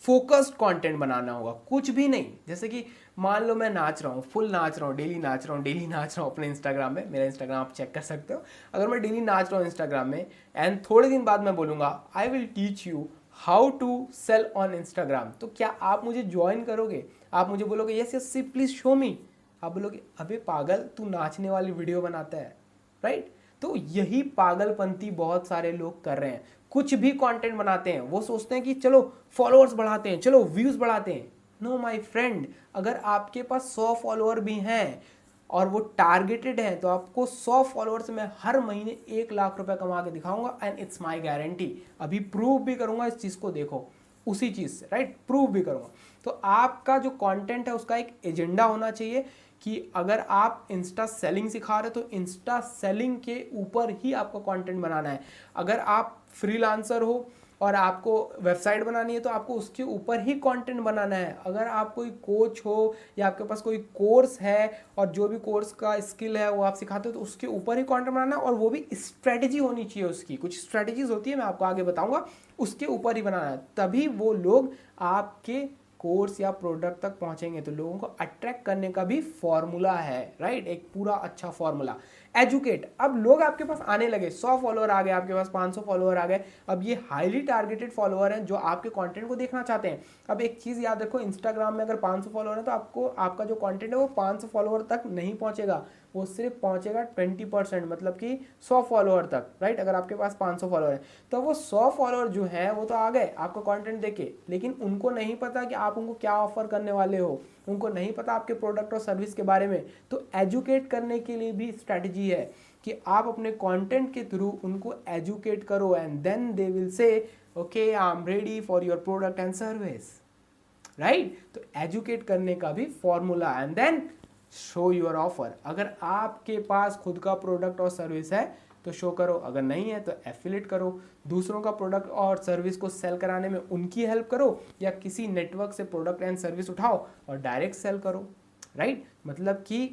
A: फोकस्ड कंटेंट बनाना होगा। कुछ भी नहीं, जैसे कि मान लो मैं नाच रहा हूँ, फुल नाच रहा हूँ, डेली नाच रहा हूँ अपने इंस्टाग्राम में। मेरा इंस्टाग्राम आप चेक कर सकते हो। अगर मैं डेली नाच रहा हूँ इंस्टाग्राम में एंड थोड़े दिन बाद मैं बोलूँगा I will teach you how to sell on Instagram, तो क्या आप मुझे ज्वाइन करोगे? आप मुझे बोलोगे yes yes see please show me. आप बोलोगे अबे पागल, तू नाचने वाली वीडियो बनाता है, राइट। तो यही पागलपंती बहुत सारे लोग कर रहे हैं। कुछ भी कंटेंट बनाते हैं, वो सोचते हैं कि चलो फॉलोअर्स बढ़ाते हैं, चलो व्यूज बढ़ाते हैं। नो माय फ्रेंड, अगर आपके पास 100 फॉलोअर भी हैं और वो टारगेटेड है तो आपको 100 फॉलोअर से मैं हर महीने 1 लाख रुपए कमा के दिखाऊंगा एंड इट्स माय गारंटी। अभी प्रूव भी करूंगा इस चीज को, देखो उसी चीज से, राइट, प्रूव भी करूंगा। तो आपका जो कंटेंट है उसका एक एजेंडा होना चाहिए कि अगर आप इंस्टा सेलिंग सिखा रहे हो तो इंस्टा सेलिंग के ऊपर ही आपको कंटेंट बनाना है। अगर आप फ्रीलांसर हो और आपको वेबसाइट बनानी है तो आपको उसके ऊपर ही कंटेंट बनाना है। अगर आप कोई कोच हो या आपके पास कोई कोर्स है और जो भी कोर्स का स्किल है वो आप सिखाते हो तो उसके ऊपर ही कंटेंट बनाना है, और वो भी स्ट्रेटजी होनी चाहिए उसकी। कुछ स्ट्रेटजीज होती है, मैं आपको आगे बताऊंगा, उसके ऊपर ही बनाना है, तभी वो लोग आपके कोर्स या प्रोडक्ट तक पहुंचेंगे। तो लोगों को अट्रैक्ट करने का भी फॉर्मूला है, राइट, एक पूरा अच्छा फॉर्मूला। एजुकेट, अब लोग आपके पास आने लगे, 100 फॉलोअर आ गए आपके पास, 500 फॉलोअर आ गए। अब ये हाईली टारगेटेड फॉलोअर हैं जो आपके कंटेंट को देखना चाहते हैं। अब एक चीज याद रखो, इंस्टाग्राम में अगर 500 फॉलोअर है तो आपको आपका जो कंटेंट है वो 500 फॉलोअर तक नहीं पहुंचेगा, वो सिर्फ पहुंचेगा 20%, मतलब कि 100 फॉलोअर तक, राइट। अगर आपके पास 500 फॉलोअर है तो वो 100 फॉलोअर जो है वो तो आ गए आपका कंटेंट देखे, लेकिन उनको नहीं पता कि आप उनको क्या ऑफर करने वाले हो, उनको नहीं पता आपके प्रोडक्ट और सर्विस के बारे में। तो एजुकेट करने के लिए भी स्ट्रैटेजी है कि आप अपने कंटेंट के थ्रू उनको एजुकेट करो and then they will say okay I am ready for your product and service, right. तो एजुकेट करने का भी formula and then show your offer. अगर आपके पास खुद का प्रोडक्ट और सर्विस है तो शो करो, अगर नहीं है तो एफिलिएट करो। दूसरों का प्रोडक्ट और सर्विस को सेल कराने में उनकी हेल्प करो, या किसी नेटवर्क से प्रोडक्ट एंड सर्विस उठाओ और डायरेक्ट सेल करो, राइट। मतलब कि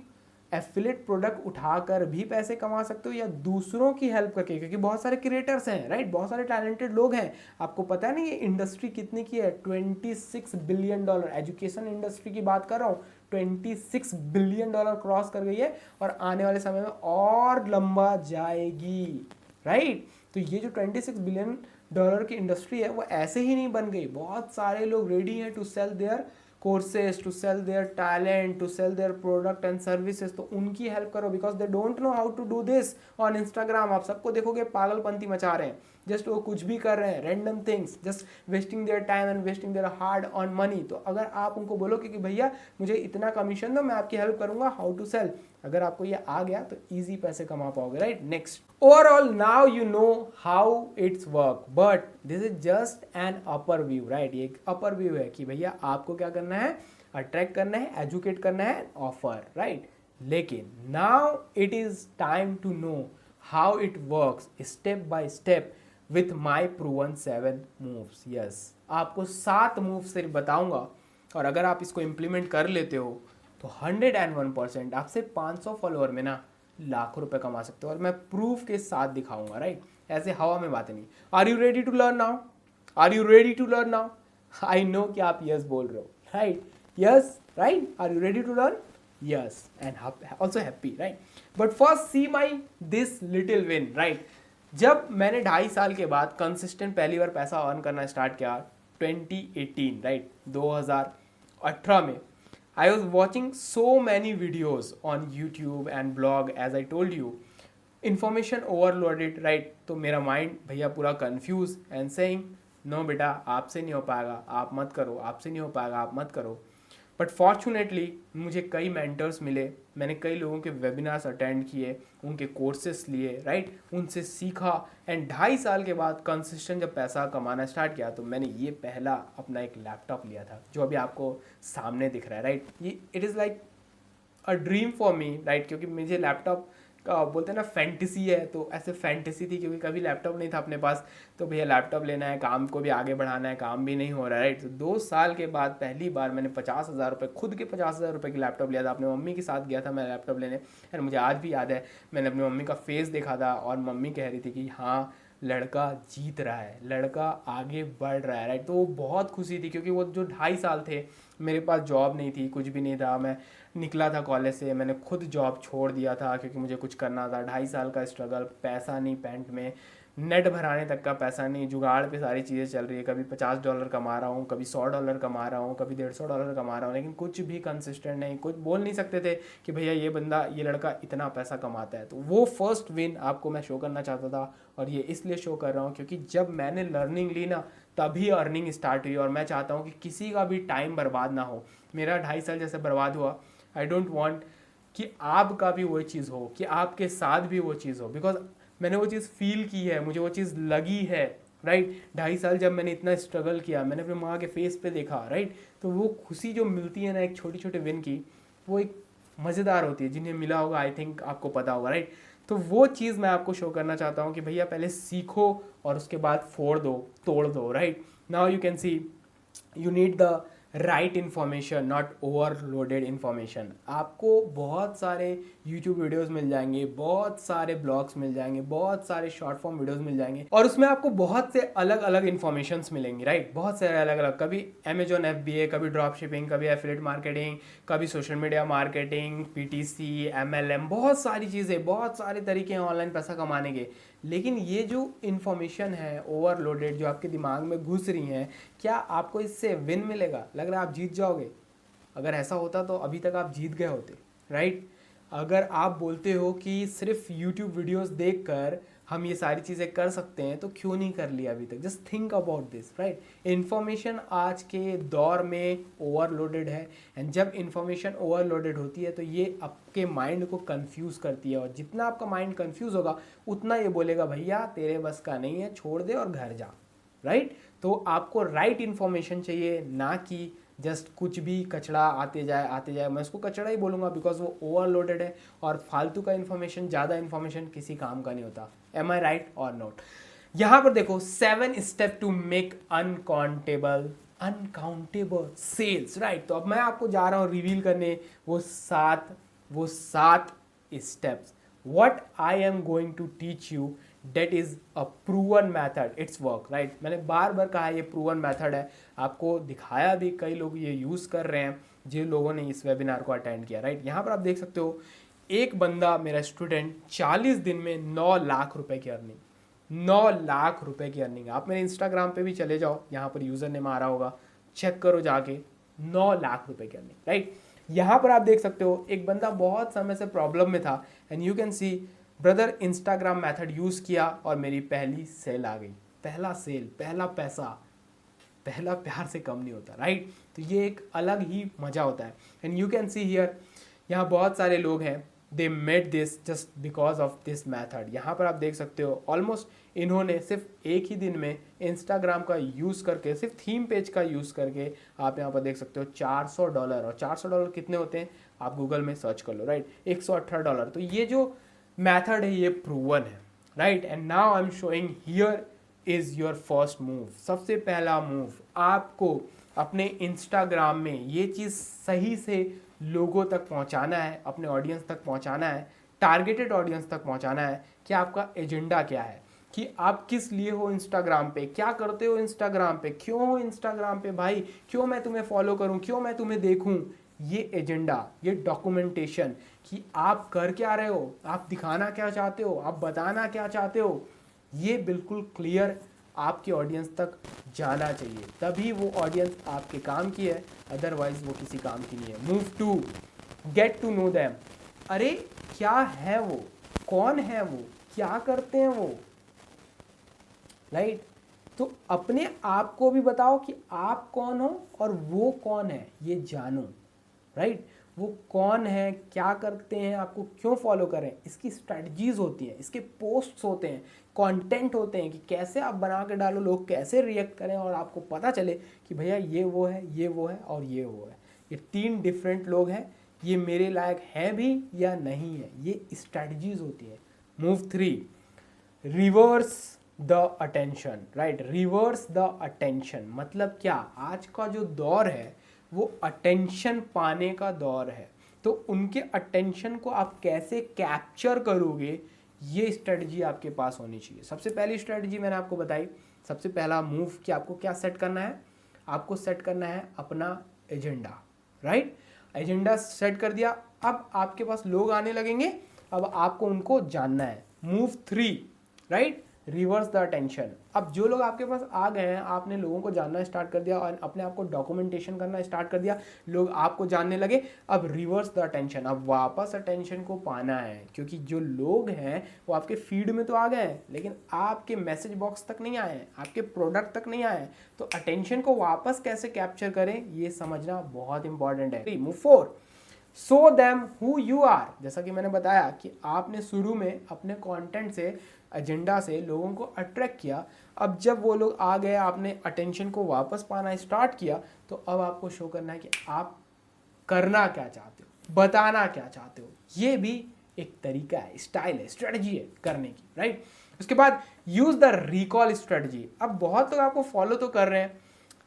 A: एफिलिएट प्रोडक्ट उठाकर भी पैसे कमा सकते हो या दूसरों की हेल्प करके, क्योंकि बहुत सारे क्रिएटर्स हैं, राइट, बहुत सारे टैलेंटेड लोग हैं। आपको पता नहीं ये इंडस्ट्री कितनी की है, $26 बिलियन। एजुकेशन इंडस्ट्री की बात कर रहा हूँ, $26 बिलियन क्रॉस कर गई है और आने वाले समय में और लंबा जाएगी, राइट। तो ये जो $26 बिलियन की इंडस्ट्री है वो ऐसे ही नहीं बन गई। बहुत सारे लोग रेडी हैं to sell their courses, to sell their talent, to sell their product and services. तो उनकी हेल्प करो because they don't know how to do this on Instagram. आप सबको देखोगे पागलपंती मचा रहे हैं, जस्ट वो कुछ भी कर रहे हैं, random things, just wasting their time and wasting their hard on money. तो अगर आप उनको बोलोगे कि भैया मुझे इतना कमीशन दो, मैं आपकी हेल्प करूंगा हाउ टू सेल, अगर आपको ये आ गया तो इजी पैसे कमा पाओगे, right. Next, overall now you know how it's work, but this is just an upper view, right. ये एक अपर व्यू है कि भैया आपको क्या करना है, अट्रैक्ट करना है, एजुकेट करना है, ऑफर, राइट। लेकिन now it is time to know how it works step by step with my proven 7 moves. Yes, आपको 7 मूव सिर्फ बताऊंगा और अगर आप इसको इम्प्लीमेंट कर लेते हो तो 101% आप सिर्फ 500 फॉलोअर में ना लाखों रुपए कमा सकते हो, और मैं प्रूफ के साथ दिखाऊंगा, राइट। ऐसे हवा में बातें नहीं। Are you ready to learn now? Are you ready to learn now? I know कि आप यस बोल रहे हो, right, yes, right. Are you ready to learn? Yes, and also happy, right. But first see my this little win, right. जब मैंने 2.5 साल के बाद कंसिस्टेंट पहली बार पैसा अर्न करना स्टार्ट किया 2018, राइट, 2018 में, I was watching so many videos on YouTube and blog, as I told you, information overloaded, right। तो मेरा माइंड भैया पूरा कंफ्यूज एंड सेइंग नो बेटा आपसे नहीं हो पाएगा, आप मत करो, आपसे नहीं हो पाएगा, आप मत करो। बट फॉर्चुनेटली मुझे कई मेंटर्स मिले, मैंने कई लोगों के वेबिनार्स अटेंड किए, उनके कोर्सेस लिए, राइट, उनसे सीखा। एंड 2.5 साल के बाद कंसिस्टेंट जब पैसा कमाना स्टार्ट किया तो मैंने ये पहला अपना एक लैपटॉप लिया था जो अभी आपको सामने दिख रहा है, राइट। ये it is like a dream for me, right, क्योंकि मुझे लैपटॉप का बोलते हैं ना फैंटेसी है, तो ऐसे फैंटेसी थी क्योंकि कभी लैपटॉप नहीं था अपने पास, तो भैया लैपटॉप लेना है, काम को भी आगे बढ़ाना है, काम भी नहीं हो रहा है, राइट। तो 2 साल के बाद पहली बार मैंने 50,000 रुपये, खुद के 50,000 रुपये की लैपटॉप लिया था। अपने मम्मी के साथ गया था मैं लैपटॉप लेने, एंड मुझे आज भी याद है मैंने अपनी मम्मी का फेस देखा था और मम्मी कह रही थी कि हाँ लड़का जीत रहा है, लड़का आगे बढ़ रहा है, राइट। तो वो बहुत खुशी थी क्योंकि वो जो 2.5 साल थे मेरे पास जॉब नहीं थी, कुछ भी नहीं था, मैं निकला था कॉलेज से, मैंने खुद जॉब छोड़ दिया था क्योंकि मुझे कुछ करना था। 2.5 साल का स्ट्रगल, पैसा नहीं पैंट में, नेट भराने तक का पैसा नहीं, जुगाड़ पे सारी चीज़ें चल रही है, कभी $50 कमा रहा हूँ, कभी $100 कमा रहा हूँ, कभी $150 कमा रहा हूँ, लेकिन कुछ भी कंसिस्टेंट नहीं, कुछ बोल नहीं सकते थे कि भैया ये बंदा, ये लड़का इतना पैसा कमाता है। तो वो फर्स्ट विन आपको मैं शो करना चाहता था, और ये इसलिए शो कर रहा हूँ क्योंकि जब मैंने लर्निंग ली ना तभी अर्निंग स्टार्ट हुई, और मैं चाहता हूँ कि किसी का भी टाइम बर्बाद ना हो। मेरा 2.5 साल जैसे बर्बाद हुआ, आई डोंट वांट कि आपका भी वही चीज़ हो, कि आपके साथ भी वो चीज़ हो, बिकॉज मैंने वो चीज़ फील की है, मुझे वो चीज़ लगी है, राइट। 2.5 साल जब मैंने इतना स्ट्रगल किया, मैंने अपने माँ के फेस पे देखा, राइट। तो वो खुशी जो मिलती है ना एक छोटी छोटे विन की, वो एक मज़ेदार होती है। जिन्हें मिला होगा आई थिंक आपको पता होगा, राइट। तो वो चीज़ मैं आपको शो करना चाहता हूँ कि भैया पहले सीखो और उसके बाद फोड़ दो, तोड़ दो, right. Now you can C you need the right information, not overloaded information. आपको बहुत सारे यूट्यूब वीडियोस मिल जाएंगे, बहुत सारे ब्लॉग्स मिल जाएंगे, बहुत सारे शॉर्ट फॉर्म वीडियोस मिल जाएंगे, और उसमें आपको बहुत से अलग अलग इन्फॉर्मेशंस मिलेंगी, राइट। बहुत सारे अलग अलग, कभी अमेजॉन FBA, कभी ड्रॉप शिपिंग, कभी एफिलिएट मार्केटिंग, कभी social media marketing, PTC, MLM, बहुत सारी चीज़ें, बहुत सारे तरीके हैं ऑनलाइन पैसा कमाने के। लेकिन ये जो इन्फॉर्मेशन है ओवरलोडेड जो आपके दिमाग में घुस रही हैं, क्या आपको इससे विन मिलेगा? लग रहा है आप जीत जाओगे? अगर ऐसा होता तो अभी तक आप जीत गए होते, राइट। अगर आप बोलते हो कि सिर्फ यूट्यूब वीडियोस देखकर हम ये सारी चीज़ें कर सकते हैं, तो क्यों नहीं कर लिया अभी तक? Just think about this, right. Information आज के दौर में ओवरलोडेड है, एंड जब इन्फॉर्मेशन ओवरलोडेड होती है तो ये आपके माइंड को कंफ्यूज करती है, और जितना आपका माइंड कंफ्यूज होगा उतना ये बोलेगा भैया तेरे बस का नहीं है, छोड़ दे और घर जा, राइट। तो आपको राइट इन्फॉर्मेशन चाहिए, ना कि जस्ट कुछ भी कचड़ा आते जाए। मैं उसको कचड़ा ही बोलूँगा बिकॉज वो ओवरलोडेड है, और फालतू का इन्फॉर्मेशन, ज़्यादा इन्फॉर्मेशन किसी काम का नहीं होता। एम आई राइट और नॉट? यहाँ पर देखो 7 step to make uncountable sales, right. तो अब मैं आपको जा रहा हूँ रिवील करने वो सात steps. What I am going to teach you, that is a proven method, it's work, right। मैंने बार बार कहा ये proven method है, आपको दिखाया भी, कई लोग ये यूज़ कर रहे हैं जिन लोगों ने इस वेबिनार को अटेंड किया, राइट। यहाँ पर आप देख सकते हो एक बंदा, मेरा स्टूडेंट, 40 दिन में 9 लाख रुपए की अर्निंग, 9 लाख रुपए की अर्निंग। आप मेरे इंस्टाग्राम पे भी चले जाओ, यहाँ पर यूज़र नेम आ रहा होगा, चेक करो जाके, 9 लाख रुपए की अर्निंग, राइट। यहाँ पर आप देख सकते हो एक बंदा बहुत समय से प्रॉब्लम में था, and you can C brother Instagram method use किया और मेरी पहली सेल आ गई। पहला सेल, पहला पैसा, पहला प्यार से कम नहीं होता, राइट। तो ये एक अलग ही मज़ा होता है। And you can see here, यहाँ बहुत सारे लोग हैं, they made this just because of this method. यहाँ पर आप देख सकते हो ऑलमोस्ट इन्होंने सिर्फ एक ही दिन में इंस्टाग्राम का यूज़ करके, सिर्फ थीम पेज का यूज़ करके, आप यहाँ पर देख सकते हो $400, और $400 कितने होते हैं आप गूगल में सर्च कर लो, राइट, $118। तो ये जो मैथड है ये प्रूवन है, right. And now I am showing here is your first move. सबसे पहला मूव, आपको अपने इंस्टाग्राम में ये चीज़ सही से लोगों तक पहुंचाना है, अपने ऑडियंस तक पहुंचाना है, टारगेटेड ऑडियंस तक पहुंचाना है कि आपका एजेंडा क्या है, कि आप किस लिए हो इंस्टाग्राम पे, क्या करते हो इंस्टाग्राम पे, क्यों हो इंस्टाग्राम पे भाई, क्यों मैं तुम्हें फॉलो करूं, क्यों मैं तुम्हें देखूं। ये एजेंडा, ये डॉक्यूमेंटेशन कि आप कर क्या रहे हो, आप दिखाना क्या चाहते हो, आप बताना क्या चाहते हो, ये बिल्कुल क्लियर आपके ऑडियंस तक जाना चाहिए, तभी वो ऑडियंस आपके काम की है, अदरवाइज वो किसी काम की नहीं है। Move to get to know them. अरे क्या है वो, कौन है वो, क्या करते हैं वो, राइट। तो अपने आप को भी बताओ कि आप कौन हो और वो कौन है, ये जानो, राइट। वो कौन है, क्या करते हैं, आपको क्यों फॉलो करें, इसकी स्ट्रेटजीज होती हैं, इसके पोस्ट्स होते हैं, कंटेंट होते हैं कि कैसे आप बना के डालो, लोग कैसे रिएक्ट करें और आपको पता चले कि भैया ये वो है, ये वो है और ये वो है, ये 3 डिफरेंट लोग हैं, ये मेरे लायक हैं भी या नहीं है, ये स्ट्रेटजीज होती है। Move 3, reverse the attention, right. Reverse the attention मतलब क्या, आज का जो दौर है वो अटेंशन पाने का दौर है, तो उनके अटेंशन को आप कैसे कैप्चर करोगे, ये स्ट्रेटजी आपके पास होनी चाहिए। सबसे पहली स्ट्रेटजी मैंने आपको बताई, सबसे पहला मूव कि आपको क्या सेट करना है, आपको सेट करना है अपना एजेंडा, राइट। एजेंडा सेट कर दिया, अब आपके पास लोग आने लगेंगे, अब आपको उनको जानना है। Move 3, right, reverse the attention. अब जो लोग आपके पास आ गए हैं, आपने लोगों को जानना स्टार्ट कर दिया और अपने आप को डॉक्यूमेंटेशन करना स्टार्ट कर दिया, लोग आपको जानने लगे, अब रिवर्स द अटेंशन, अब वापस अटेंशन को पाना है, क्योंकि जो लोग हैं वो आपके फीड में तो आ गए हैं लेकिन आपके मैसेज बॉक्स तक नहीं आए हैं, आपके प्रोडक्ट तक नहीं आए हैं, तो अटेंशन को वापस कैसे कैप्चर करें ये समझना बहुत इंपॉर्टेंट है। Move 4, show them who you are. जैसा कि मैंने बताया कि आपने शुरू में अपने कंटेंट से, एजेंडा से लोगों को अट्रैक्ट किया, अब जब वो लोग आ गए, आपने अटेंशन को वापस पाना स्टार्ट किया, तो अब आपको शो करना है कि आप करना क्या चाहते हो, बताना क्या चाहते हो। ये भी एक तरीका है, स्टाइल है, स्ट्रेटजी है करने की, राइट। उसके बाद यूज द रिकॉल स्ट्रेटजी। अब बहुत लोग आपको फॉलो तो कर रहे हैं,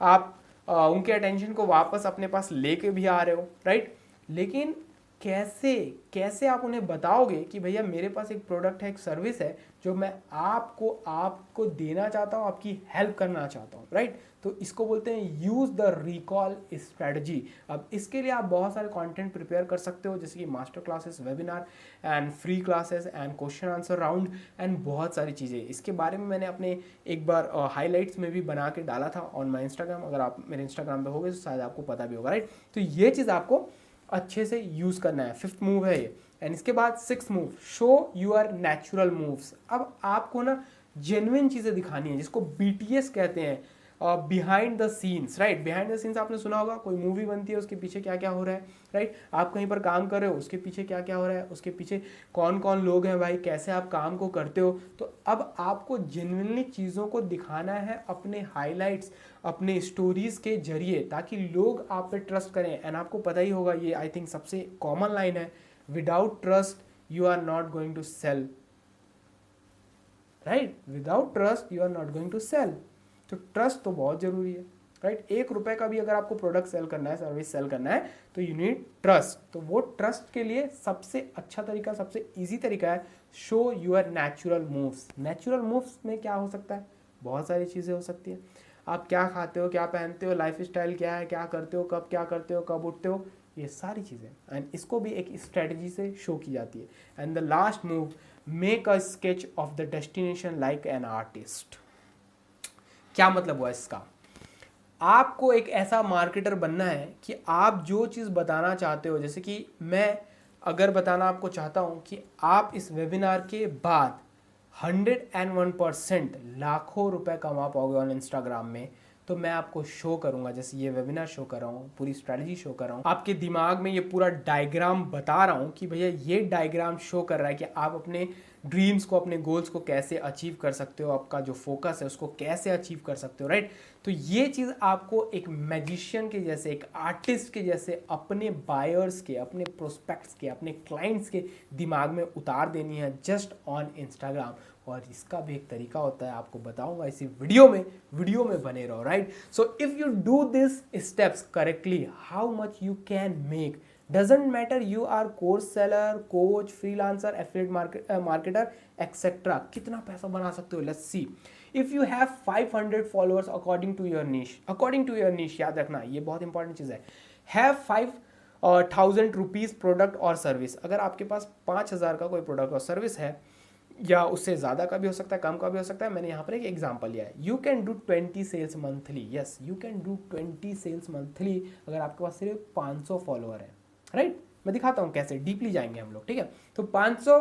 A: आप उनके अटेंशन को वापस अपने पास लेके भी आ रहे हो, राइट, लेकिन कैसे कैसे आप उन्हें बताओगे कि भैया मेरे पास एक प्रोडक्ट है, एक सर्विस है जो मैं आपको देना चाहता हूँ, आपकी हेल्प करना चाहता हूँ, राइट। तो इसको बोलते हैं यूज द रिकॉल स्ट्रेटजी। अब इसके लिए आप बहुत सारे कंटेंट प्रिपेयर कर सकते हो, जैसे कि master classes, webinar and free classes and question answer round and बहुत सारी चीज़ें। इसके बारे में मैंने अपने एक बार हाईलाइट्स में भी बना के डाला था ऑन माई इंस्टाग्राम, अगर आप मेरे इंस्टाग्राम पे होगे तो शायद आपको पता भी होगा, राइट। तो ये चीज़ आपको अच्छे से यूज़ करना है। 5th मूव है ये। एंड इसके बाद 6th move, show your natural moves. अब आपको ना जेन्युइन चीज़ें दिखानी है, जिसको BTS कहते हैं, behind the scenes, right. Behind the scenes आपने सुना होगा, कोई मूवी बनती है उसके पीछे क्या क्या हो रहा है, राइट। आप कहीं पर काम कर रहे हो, उसके पीछे क्या क्या हो रहा है, उसके पीछे कौन कौन लोग हैं भाई, कैसे आप काम को करते हो। तो अब आपको जेन्युइनली चीज़ों को दिखाना है अपने हाईलाइट्स, अपने स्टोरीज के जरिए, ताकि लोग आप पे ट्रस्ट करें। एंड आपको पता ही होगा, ये आई थिंक सबसे कॉमन लाइन है, without trust you are not going to sell, right. Without trust you are not going to sell. तो ट्रस्ट तो बहुत जरूरी है, राइट। 1 रुपए का भी अगर आपको प्रोडक्ट सेल करना है, सर्विस सेल करना है, तो यू नीड ट्रस्ट। तो वो ट्रस्ट के लिए सबसे अच्छा तरीका, सबसे इजी तरीका है show your natural moves. Natural moves में क्या हो सकता है, बहुत सारी चीज़ें हो सकती है। आप क्या खाते हो, क्या पहनते हो, लाइफ स्टाइल क्या है, क्या करते हो, कब क्या करते हो, कब उठते हो, ये सारी चीज़ें, एंड इसको भी एक स्ट्रेटजी से शो की जाती है। And the last move, make a sketch of the destination like an artist. क्या मतलब हुआ इसका, आपको एक ऐसा मार्केटर बनना है कि आप जो चीज़ बताना चाहते हो, जैसे कि मैं अगर बताना आपको चाहता हूं कि आप इस वेबिनार के बाद 101% लाखों रुपए कमा पाओगे ऑन इंस्टाग्राम में, तो मैं आपको शो करूंगा, जैसे ये वेबिनार शो कर रहा हूँ, पूरी स्ट्रेटजी शो कर रहा हूँ, आपके दिमाग में ये पूरा डायग्राम बता रहा हूँ कि भैया ये डायग्राम शो कर रहा है कि आप अपने ड्रीम्स को, अपने गोल्स को कैसे अचीव कर सकते हो, आपका जो फोकस है उसको कैसे अचीव कर सकते हो, राइट। तो ये चीज़ आपको एक मैजिशियन के जैसे, एक आर्टिस्ट के जैसे अपने बायर्स के, अपने प्रोस्पेक्ट्स के, अपने क्लाइंट्स के दिमाग में उतार देनी है जस्ट ऑन इंस्टाग्राम। और इसका भी एक तरीका होता है, आपको बताऊंगा इसी वीडियो में बने रहो, right. So if you do this steps correctly, how much you can make, doesn't matter you are course seller, coach, freelancer, affiliate marketer etc. कितना पैसा बना सकते हो, let's see. If you have 500 followers according to your niche, याद रखना ये बहुत इंपॉर्टेंट चीज़ है, have 5,000 रुपीज़ प्रोडक्ट और सर्विस। अगर आपके पास 5,000 का कोई प्रोडक्ट और सर्विस है, या उससे ज़्यादा का भी हो सकता है, कम का भी हो सकता है, मैंने यहाँ पर एक एग्जांपल लिया है, you can do 20 sales monthly, yes you can do 20 sales monthly अगर आपके पास सिर्फ 500 फॉलोअर है, राइट। मैं दिखाता हूँ कैसे, डीपली जाएंगे हम लोग, ठीक है। तो 500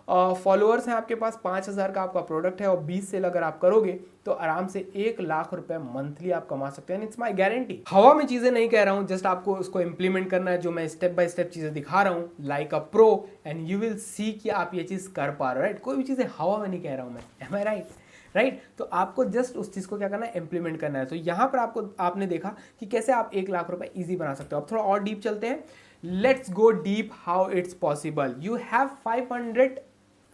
A: फॉलोअर्स हैं आपके पास, 5,000 का आपका प्रोडक्ट है और 20 सेल अगर आप करोगे तो आराम से 1,00,000 रुपए मंथली आप कमा सकते हैं। It's my guarantee. हवा में चीजें नहीं कह रहा हूं, जस्ट आपको उसको इंप्लीमेंट करना है, जो मैं स्टेप बाय स्टेप चीजें दिखा रहा हूं like a pro, and you will सी कि आप ये चीज कर पा रहे हो, राइट। कोई भी चीजें हवा में नहीं कह रहा हूं मैं, एम आई राइट। तो आपको जस्ट उस चीज को क्या करना है, इंप्लीमेंट करना है। तो यहां पर आपने देखा कि कैसे आप 1,00,000 रुपए इजी बना सकते हो। अब थोड़ा और डीप चलते हैं, let's go deep how it's possible. You have 500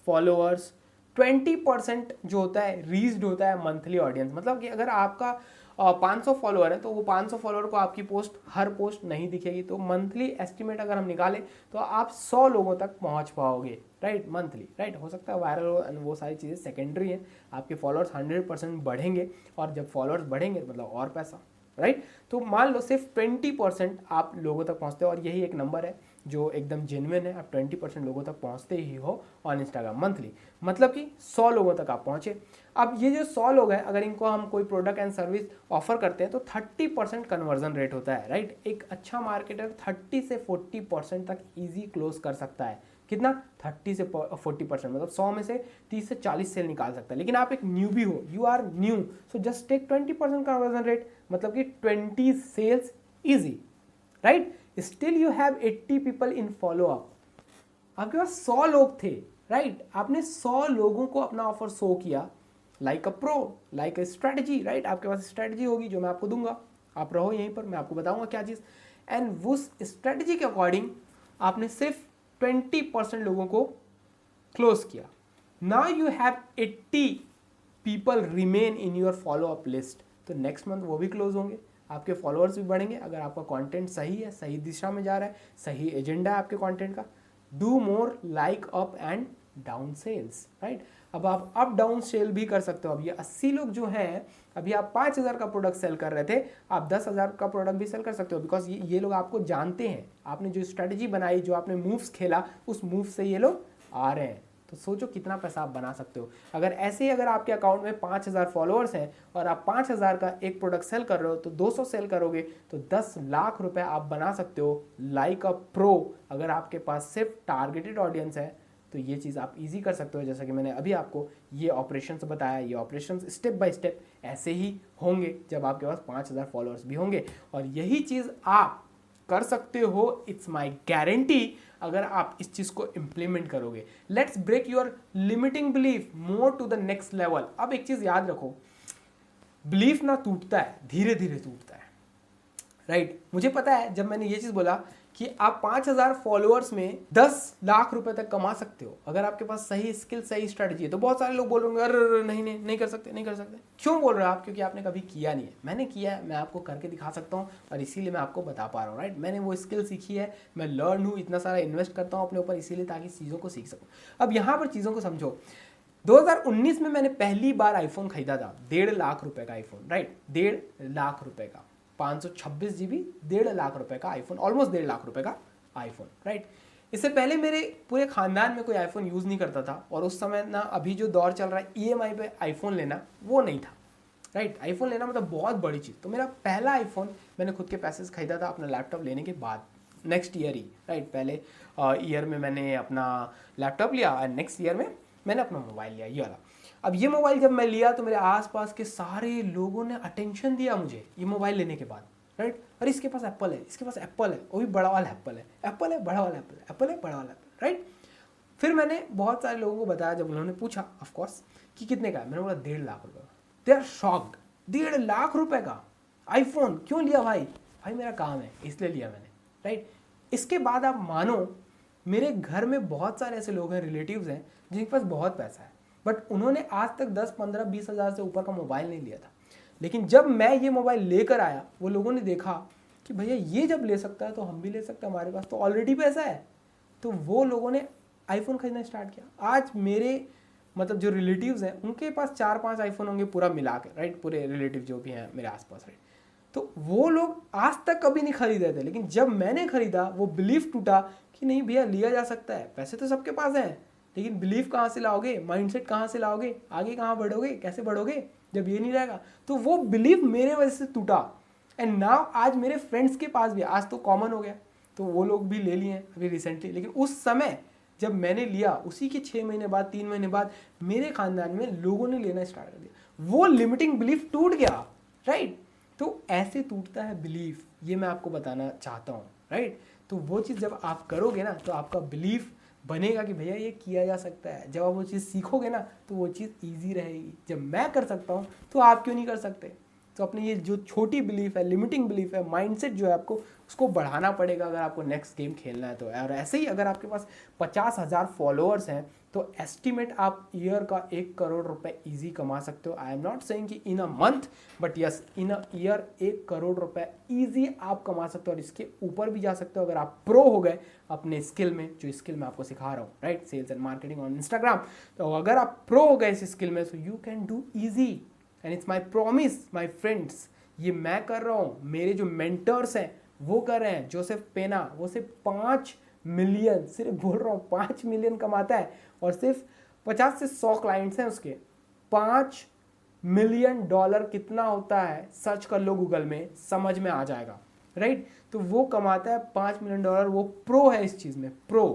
A: followers, 20% जो होता है रीच्ड होता है मंथली ऑडियंस। मतलब कि अगर आपका 500 फॉलोअर है तो वो 500 फॉलोअर को आपकी पोस्ट हर पोस्ट नहीं दिखेगी, तो मंथली एस्टिमेट अगर हम निकालें तो आप 100 लोगों तक पहुंच पाओगे, राइट, मंथली, राइट। हो सकता है वायरल हो, वो सारी चीज़ें सेकेंडरी हैं। आपके फॉलोअर्स 100% बढ़ेंगे, और जब फॉलोअर्स बढ़ेंगे मतलब और पैसा, राइट। तो मान लो सिर्फ 20% आप लोगों तक पहुंचते हो, और यही एक नंबर है जो एकदम जेन्युइन है। आप 20% लोगों तक पहुंचते ही हो ऑन इंस्टाग्राम मंथली, मतलब कि 100 लोगों तक आप पहुंचे। अब ये जो 100 लोग हैं, अगर इनको हम कोई प्रोडक्ट एंड सर्विस ऑफर करते हैं तो 30% कन्वर्जन रेट होता है, राइट। एक अच्छा मार्केटर 30 से 40% तक ईजी क्लोज कर सकता है। कितना? 30 से 40%, मतलब 100 में से 30 से 40 सेल निकाल सकता है। लेकिन आप एक न्यूबी हो, you are new, so just take 20% conversion rate, मतलब कि 20 sales easy, right. Still you have 80 people in follow up. आपके पास 100 लोग थे, राइट। आपने 100 लोगों को अपना ऑफर शो किया like a pro, like a strategy, right. आपके पास स्ट्रेटजी होगी जो मैं आपको दूंगा, आप रहो यहीं पर, मैं आपको बताऊंगा क्या चीज़। एंड उस स्ट्रेटजी के अकॉर्डिंग आपने सिर्फ 20% लोगों को क्लोज किया। Now you have 80 people remain in your follow up list, तो नेक्स्ट मंथ वो भी क्लोज होंगे, आपके फॉलोअर्स भी बढ़ेंगे। अगर आपका कंटेंट सही है, सही दिशा में जा रहा है, सही एजेंडा है आपके कंटेंट का, do more like up and down sales, right. अब आप अप डाउन सेल भी कर सकते हो। अब ये 80 लोग जो हैं, अभी आप 5,000 का प्रोडक्ट सेल कर रहे थे, आप 10,000 का प्रोडक्ट भी सेल कर सकते हो, बिकॉज ये लोग आपको जानते हैं। आपने जो स्ट्रेटजी बनाई, जो आपने मूव्स खेला, उस मूव से ये लोग आ रहे हैं। तो सोचो कितना पैसा आप बना सकते हो। अगर ऐसे ही अगर आपके अकाउंट में 5,000 फॉलोअर्स हैं और आप 5,000 का एक प्रोडक्ट सेल कर रहे हो, तो 200 सेल करोगे तो 10,00,000 रुपए आप बना सकते हो लाइक अ प्रो। अगर आपके पास सिर्फ टारगेटेड ऑडियंस है तो ये चीज़ आप इजी कर सकते हो। जैसा कि मैंने अभी आपको ये ऑपरेशंस बताया, ये ऑपरेशंस स्टेप बाय स्टेप ऐसे ही होंगे जब आपके पास 5,000 फॉलोअर्स भी होंगे, और यही चीज़ आप कर सकते हो, इट्स माई गारंटी, अगर आप इस चीज को इंप्लीमेंट करोगे। Let's break your limiting belief more to the next level. अब एक चीज याद रखो, बिलीफ ना टूटता है, धीरे धीरे टूटता है, राइट। मुझे पता है जब मैंने ये चीज बोला कि आप 5,000 फॉलोअर्स में 10,00,000 रुपए तक कमा सकते हो अगर आपके पास सही स्किल, सही स्ट्रेटजी है, तो बहुत सारे लोग बोल रहे होंगे अरे नहीं कर सकते, नहीं कर सकते। क्यों बोल रहे हो आप? क्योंकि आपने कभी किया नहीं है। मैंने किया है, मैं आपको करके दिखा सकता हूँ, और इसीलिए मैं आपको बता पा रहा हूँ, राइट। मैंने वो स्किल सीखी है, मैं लर्न हूँ, इतना सारा इन्वेस्ट करता हूँ अपने ऊपर, इसीलिए ताकि चीज़ों को सीख सकूँ। अब यहाँ पर चीज़ों को समझो। 2019 में मैंने पहली बार आईफोन खरीदा था, 1,50,000 रुपए का आईफोन, राइट, 1,50,000 रुपए का 526 GB, 1,50,000 रुपए का आईफोन, ऑलमोस्ट 1,50,000 रुपए का आईफोन, राइट। इससे पहले मेरे पूरे खानदान में कोई आईफोन यूज़ नहीं करता था, और उस समय ना अभी जो दौर चल रहा है EMI पे आईफोन लेना, वो नहीं था, राइट। आईफोन लेना मतलब बहुत बड़ी चीज़। तो मेरा पहला आईफोन मैंने खुद के पैसे से खरीदा था अपना लैपटॉप लेने के बाद, नेक्स्ट ईयर ही, राइट। पहले ईयर में मैंने अपना लैपटॉप लिया, और नेक्स्ट ईयर में मैंने अपना मोबाइल लिया, ये वाला। अब ये मोबाइल जब मैं लिया तो मेरे आसपास के सारे लोगों ने अटेंशन दिया मुझे ये मोबाइल लेने के बाद, राइट। अरे इसके पास एप्पल है, इसके पास एप्पल है, वो भी बड़ा वाला एप्पल है, एप्पल है बड़ा वाला एप्पल है, एप्पल है बड़ा वाला एप्पल, राइट। फिर मैंने बहुत सारे लोगों को बताया, जब उन्होंने पूछा ऑफकोर्स कि कितने का है, मैंने बोला 1,50,000 रुपये का। दे आर शॉक्ड, 1,50,000 रुपये का आईफोन क्यों लिया भाई? भाई मेरा काम है इसलिए लिया मैंने, राइट। इसके बाद आप मानो मेरे घर में बहुत सारे ऐसे लोग हैं, रिलेटिव्स हैं, जिनके पास बहुत पैसा है, बट उन्होंने आज तक 10, 15, 20 हज़ार से ऊपर का मोबाइल नहीं लिया था। लेकिन जब मैं ये मोबाइल लेकर आया, वो लोगों ने देखा कि भैया ये जब ले सकता है तो हम भी ले सकते हैं, हमारे पास तो ऑलरेडी पैसा है। तो वो लोगों ने आईफोन खरीदना स्टार्ट किया। आज मेरे मतलब जो रिलेटिव्स हैं उनके पास 4-5 आईफोन होंगे पूरा मिला के, राइट, पूरे रिलेटिव जो भी हैं मेरे आसपास, राइट। तो वो लोग आज तक कभी नहीं खरीदे थे, लेकिन जब मैंने खरीदा वो बिलीफ टूटा कि नहीं भैया लिया जा सकता है। पैसे तो सबके पास हैं, लेकिन बिलीफ कहाँ से लाओगे, माइंडसेट कहाँ से लाओगे, आगे कहाँ बढ़ोगे, कैसे बढ़ोगे जब ये नहीं रहेगा? तो वो बिलीफ मेरे वजह से टूटा। एंड नाउ आज मेरे फ्रेंड्स के पास भी, आज तो कॉमन हो गया, तो वो लोग भी ले लिए हैं अभी रिसेंटली। लेकिन उस समय जब मैंने लिया उसी के 6 महीने बाद 3 महीने बाद मेरे खानदान में लोगों ने लेना स्टार्ट कर दिया, वो लिमिटिंग बिलीफ टूट गया, राइट। तो ऐसे टूटता है बिलीफ, ये मैं आपको बताना चाहता हूँ, राइट। तो वो चीज़ जब आप करोगे ना तो आपका बिलीफ बनेगा कि भैया ये किया जा सकता है। जब आप वो चीज़ सीखोगे ना तो वो चीज़ ईजी रहेगी। जब मैं कर सकता हूँ तो आप क्यों नहीं कर सकते। तो अपनी ये जो छोटी बिलीफ है, लिमिटिंग बिलीफ है, माइंडसेट जो है आपको उसको बढ़ाना पड़ेगा अगर आपको नेक्स्ट गेम खेलना है तो। और ऐसे ही अगर आपके पास 50,000 फॉलोअर्स हैं तो एस्टिमेट आप ईयर का 1 करोड़ रुपए ईजी कमा सकते हो। आई एम नॉट सेइंग कि in a month, but yes in a year 1 crore रुपए ईजी आप कमा सकते हो और इसके ऊपर भी जा सकते हो अगर आप प्रो हो गए अपने स्किल में, जो स्किल मैं आपको सिखा रहा हूँ, right, sales and marketing on Instagram. तो अगर आप प्रो हो गए इस स्किल में so you can do easy and it's my promise my friends. ये मैं कर रहा हूँ, मेरे जो मेंटर्स हैं वो कर रहे हैं। जोसेफ पेना वो सिर्फ 5 मिलियन, सिर्फ बोल रहा हूँ 5 मिलियन कमाता है और सिर्फ 50 से 100 क्लाइंट्स हैं उसके। 5 मिलियन डॉलर कितना होता है सर्च कर लो गूगल में, समझ में आ जाएगा, राइट। तो वो कमाता है 5 मिलियन डॉलर, वो प्रो है इस चीज़ में, प्रो,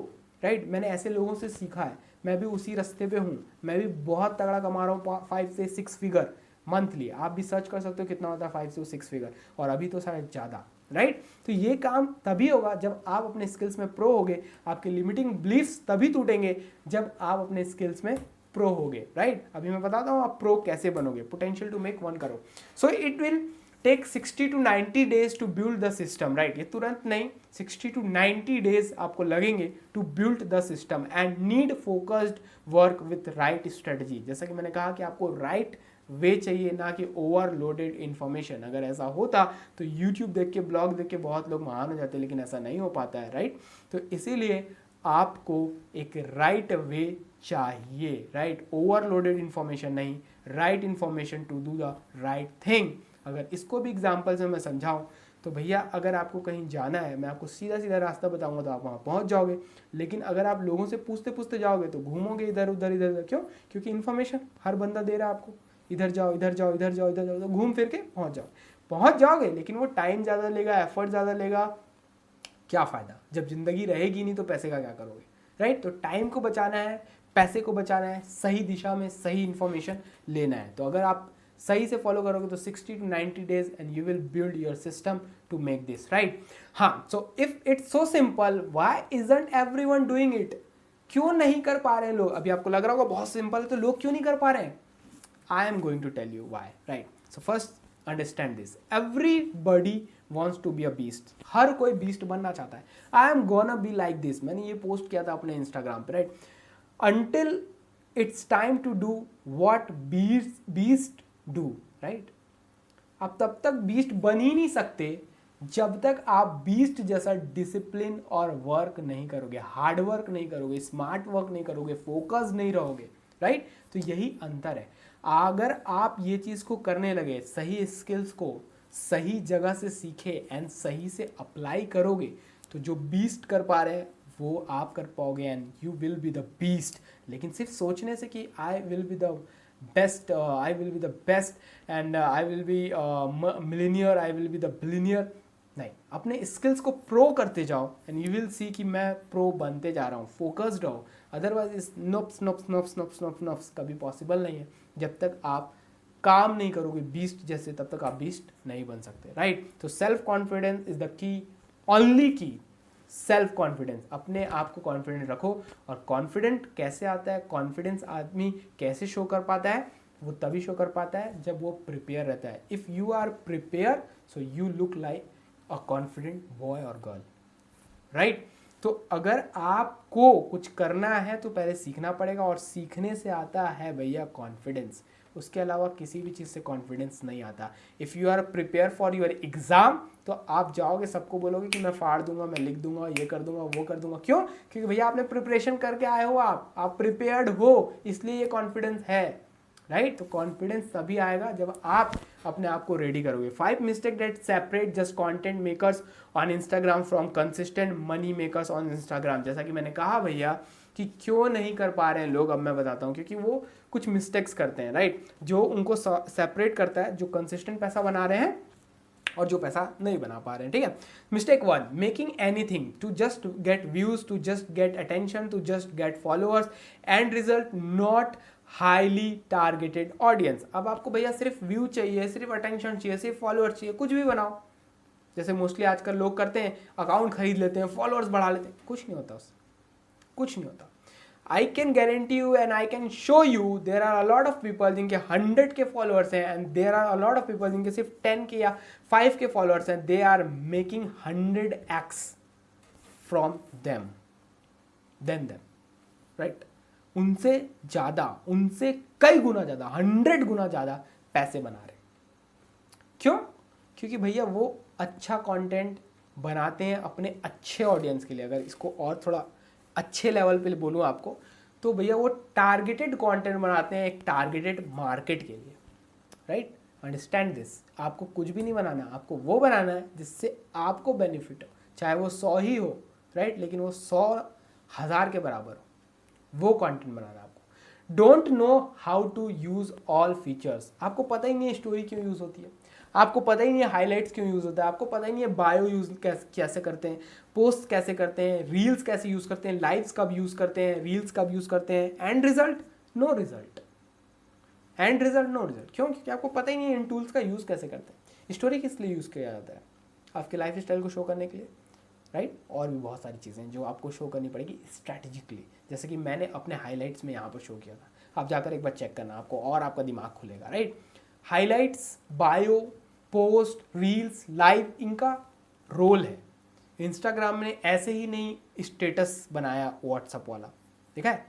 A: राइट। मैंने ऐसे लोगों से सीखा है, मैं भी उसी रास्ते पे हूँ, मैं भी बहुत तगड़ा कमा रहा हूँ 5 से 6 फिगर मंथली। आप भी सर्च कर सकते हो कितना होता है 5 से 6 फिगर, और अभी तो शायद ज़्यादा, राइट। तो ये काम तभी होगा जब आप अपने स्किल्स में प्रो होगे। आपके लिमिटिंग बिलीफ्स तभी टूटेंगे जब आप अपने स्किल्स में प्रो होगे, राइट। अभी मैं बताता हूँ आप प्रो कैसे बनोगे। Potential to make 1 crore, so it will take 60 to 90 days to build the system, right. ये तुरंत नहीं, 60 to 90 days आपको लगेंगे to build the system and need focused work with right strategy. जैसा कि मैंने कहा कि आपको राइट वे चाहिए, ना कि ओवरलोडेड इन्फॉर्मेशन। अगर ऐसा होता तो यूट्यूब देख के, ब्लॉग देख के बहुत लोग महान हो जाते, लेकिन ऐसा नहीं हो पाता है, राइट। तो इसीलिए आपको एक राइट वे चाहिए, राइट। ओवरलोडेड इन्फॉर्मेशन नहीं, right information to do the right thing. अगर इसको भी एग्जाम्पल से मैं समझाऊं तो भैया अगर आपको कहीं जाना है, मैं आपको सीधा सीधा रास्ता बताऊंगा तो आप वहाँ पहुँच जाओगे। लेकिन अगर आप लोगों से पूछते पूछते जाओगे तो घूमोगे इधर उधर इधर उधर। क्यों? क्योंकि इन्फॉर्मेशन हर बंदा दे रहा है आपको, इधर जाओ इधर जाओ इधर जाओ इधर जाओ, तो घूम फिर के पहुँच जाओगे, लेकिन वो टाइम ज़्यादा लेगा, एफर्ट ज़्यादा लेगा। क्या फ़ायदा जब जिंदगी रहेगी नहीं तो पैसे का क्या करोगे, राइट। तो टाइम को बचाना है, पैसे को बचाना है, सही दिशा में सही इन्फॉर्मेशन लेना है। तो अगर आप सही से फॉलो करोगे तो 60 to 90 days and you will build your system to make this, right. हाँ, so if it's so simple why isn't everyone doing it. क्यों नहीं कर पा रहे हैं लोग? अभी आपको लग रहा होगा बहुत सिंपल है तो लोग क्यों नहीं कर पा रहे हैं? I am going to tell you why, right. So first understand this, everybody wants to be a beast. हर कोई बीस्ट बनना चाहता है। I am gonna be like this, मैंने ये पोस्ट किया था अपने इंस्टाग्राम पे, right. Until it's time to do what beast do, right. आप तब तक बीस्ट बन ही नहीं सकते जब तक आप बीस्ट जैसा डिसिप्लिन और वर्क नहीं करोगे, हार्ड वर्क नहीं करोगे, स्मार्ट वर्क नहीं करोगे, फोकस नहीं रहोगे, राइट। तो यही अंतर है। अगर आप ये चीज़ को करने लगे, सही स्किल्स को सही जगह से सीखे एंड सही से अप्लाई करोगे तो जो बीस्ट कर पा रहे हैं वो आप कर पाओगे and you will be the beast. लेकिन सिर्फ सोचने से कि I will be the best, I will be the best and I will be millionaire, I will be the billionaire, नहीं। अपने स्किल्स को प्रो करते जाओ एंड यू विल सी कि मैं प्रो बनते जा रहा हूँ। फोकस्ड रहो, अदरवाइज इस nopes nopes nopes nopes nopes nopes कभी पॉसिबल नहीं है। जब तक आप काम नहीं करोगे बीस्ट जैसे तब तक आप बीस्ट नहीं बन सकते, राइट। तो सेल्फ कॉन्फिडेंस इज द की, ओनली की। सेल्फ कॉन्फिडेंस, अपने आप को कॉन्फिडेंट रखो। और कॉन्फिडेंट कैसे आता है, कॉन्फिडेंस आदमी कैसे शो कर पाता है? वो तभी शो कर पाता है जब वो प्रिपेयर रहता है। If you are prepare so you look like a confident boy और गर्ल, राइट। तो अगर आपको कुछ करना है तो पहले सीखना पड़ेगा, और सीखने से आता है भैया कॉन्फिडेंस। उसके अलावा किसी भी चीज़ से कॉन्फिडेंस नहीं आता। If you are prepare for your exam तो आप जाओगे सबको बोलोगे कि मैं फाड़ दूंगा, मैं लिख दूंगा, ये कर दूंगा, वो कर दूंगा। क्यों? क्योंकि भैया आपने प्रिपरेशन करके आए हो, आप प्रिपेयर्ड हो, इसलिए ये कॉन्फिडेंस है, राइट। तो कॉन्फिडेंस तभी आएगा जब आप अपने आप को रेडी करोगे। 5 mistake that separate just content makers on Instagram from consistent money makers on Instagram. जैसा कि मैंने कहा भैया कि क्यों नहीं कर पा रहे हैं लोग, अब मैं बताता हूँ। क्योंकि वो कुछ मिस्टेक्स करते हैं, राइट। जो उनको सेपरेट करता है, जो कंसिस्टेंट पैसा बना रहे हैं और जो पैसा नहीं बना पा रहे हैं, ठीक है। Mistake 1, making anything to just get views, to just get attention, to just get followers, and result not highly targeted audience. अब आपको भैया सिर्फ व्यू चाहिए, सिर्फ अटेंशन चाहिए, सिर्फ फॉलोअर्स चाहिए, कुछ भी बनाओ। जैसे मोस्टली आजकल लोग करते हैं, अकाउंट खरीद लेते हैं, फॉलोअर्स बढ़ा लेते हैं, कुछ नहीं होता उससे, कुछ नहीं होता। I can guarantee you and I can show you there are a lot of people जिनके 100 के फॉलोअर्स हैं, and there are a lot of people जिनके सिर्फ 10 के या 5 के फॉलोअर्स हैं, they are making 100x from them than them, right? उनसे ज़्यादा, उनसे कई गुना ज़्यादा, 100 गुना ज़्यादा पैसे बना रहे। क्यों? क्योंकि भैया वो अच्छा कंटेंट बनाते हैं अपने अच्छे ऑडियंस के लिए। अगर इसको और थोड़ा अच्छे लेवल पे बोलूँ आपको, तो भैया वो टारगेटेड कंटेंट बनाते हैं एक टारगेटेड मार्केट के लिए, राइट? Understand this. आपको कुछ भी नहीं बनाना, आपको वो बनाना है जिससे आपको बेनिफिट हो, चाहे वो 100 ही हो, राइट? लेकिन वो 100,000 के बराबर हो, वो कंटेंट बनाना है आपको। Don't know how to use all features. आपको पता ही नहीं है स्टोरी क्यों यूज होती है, आपको पता ही नहीं है हाइलाइट्स क्यों यूज़ होता है, आपको पता ही नहीं है बायो यूज़ कैसे करते हैं, पोस्ट कैसे करते हैं, रील्स कैसे यूज़ करते हैं, लाइव्स कब यूज़ करते हैं, रील्स कब यूज़ करते हैं, and result no result, and result no result. क्यों? क्योंकि आपको पता ही नहीं है इन टूल्स का यूज़ कैसे करते हैं। स्टोरी किस लिए यूज़ किया जाता है? आपके लाइफ स्टाइल को शो करने के लिए, राइट? और भी बहुत सारी चीज़ें जो आपको शो करनी पड़ेगी स्ट्रैटेजिकली, जैसे कि मैंने अपने हाईलाइट्स में यहाँ पर शो किया था। आप जाकर एक बार चेक करना आपको, और आपका दिमाग खुलेगा, right? Highlights, bio, post, reels, live, इनका रोल है। इंस्टाग्राम ने ऐसे ही नहीं स्टेटस बनाया व्हाट्सएप वाला, देखा है?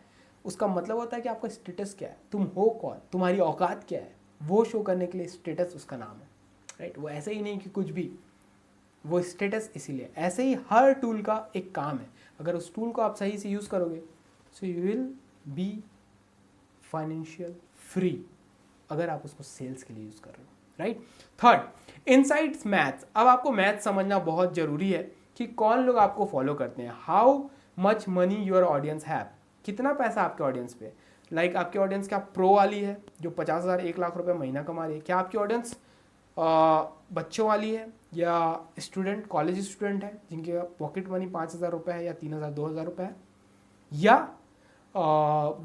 A: उसका मतलब होता है कि आपका स्टेटस क्या है, तुम हो कौन, तुम्हारी औकात क्या है, वो शो करने के लिए स्टेटस उसका नाम है, राइट? वो ऐसे ही नहीं कि कुछ भी, वो स्टेटस इसीलिए। ऐसे ही हर टूल का एक काम है। अगर उस टूल को आप सही से यूज़ करोगे, so you will be financial free, अगर आप उसको सेल्स के लिए यूज़ कर रहे हो, राइट? Third, insights maths. अब आपको मैथ्स समझना बहुत जरूरी है कि कौन लोग आपको फॉलो करते हैं, how much money your audience have, कितना पैसा आपके ऑडियंस पे। लाइक आपकी ऑडियंस क्या प्रो वाली है जो 50,000 1 लाख रुपए महीना कमा रही है? क्या आपकी ऑडियंस बच्चों वाली है, या स्टूडेंट, कॉलेज स्टूडेंट है जिनके पॉकेट मनी 5,000 रुपये है, या 3,000 2,000 रुपये है, या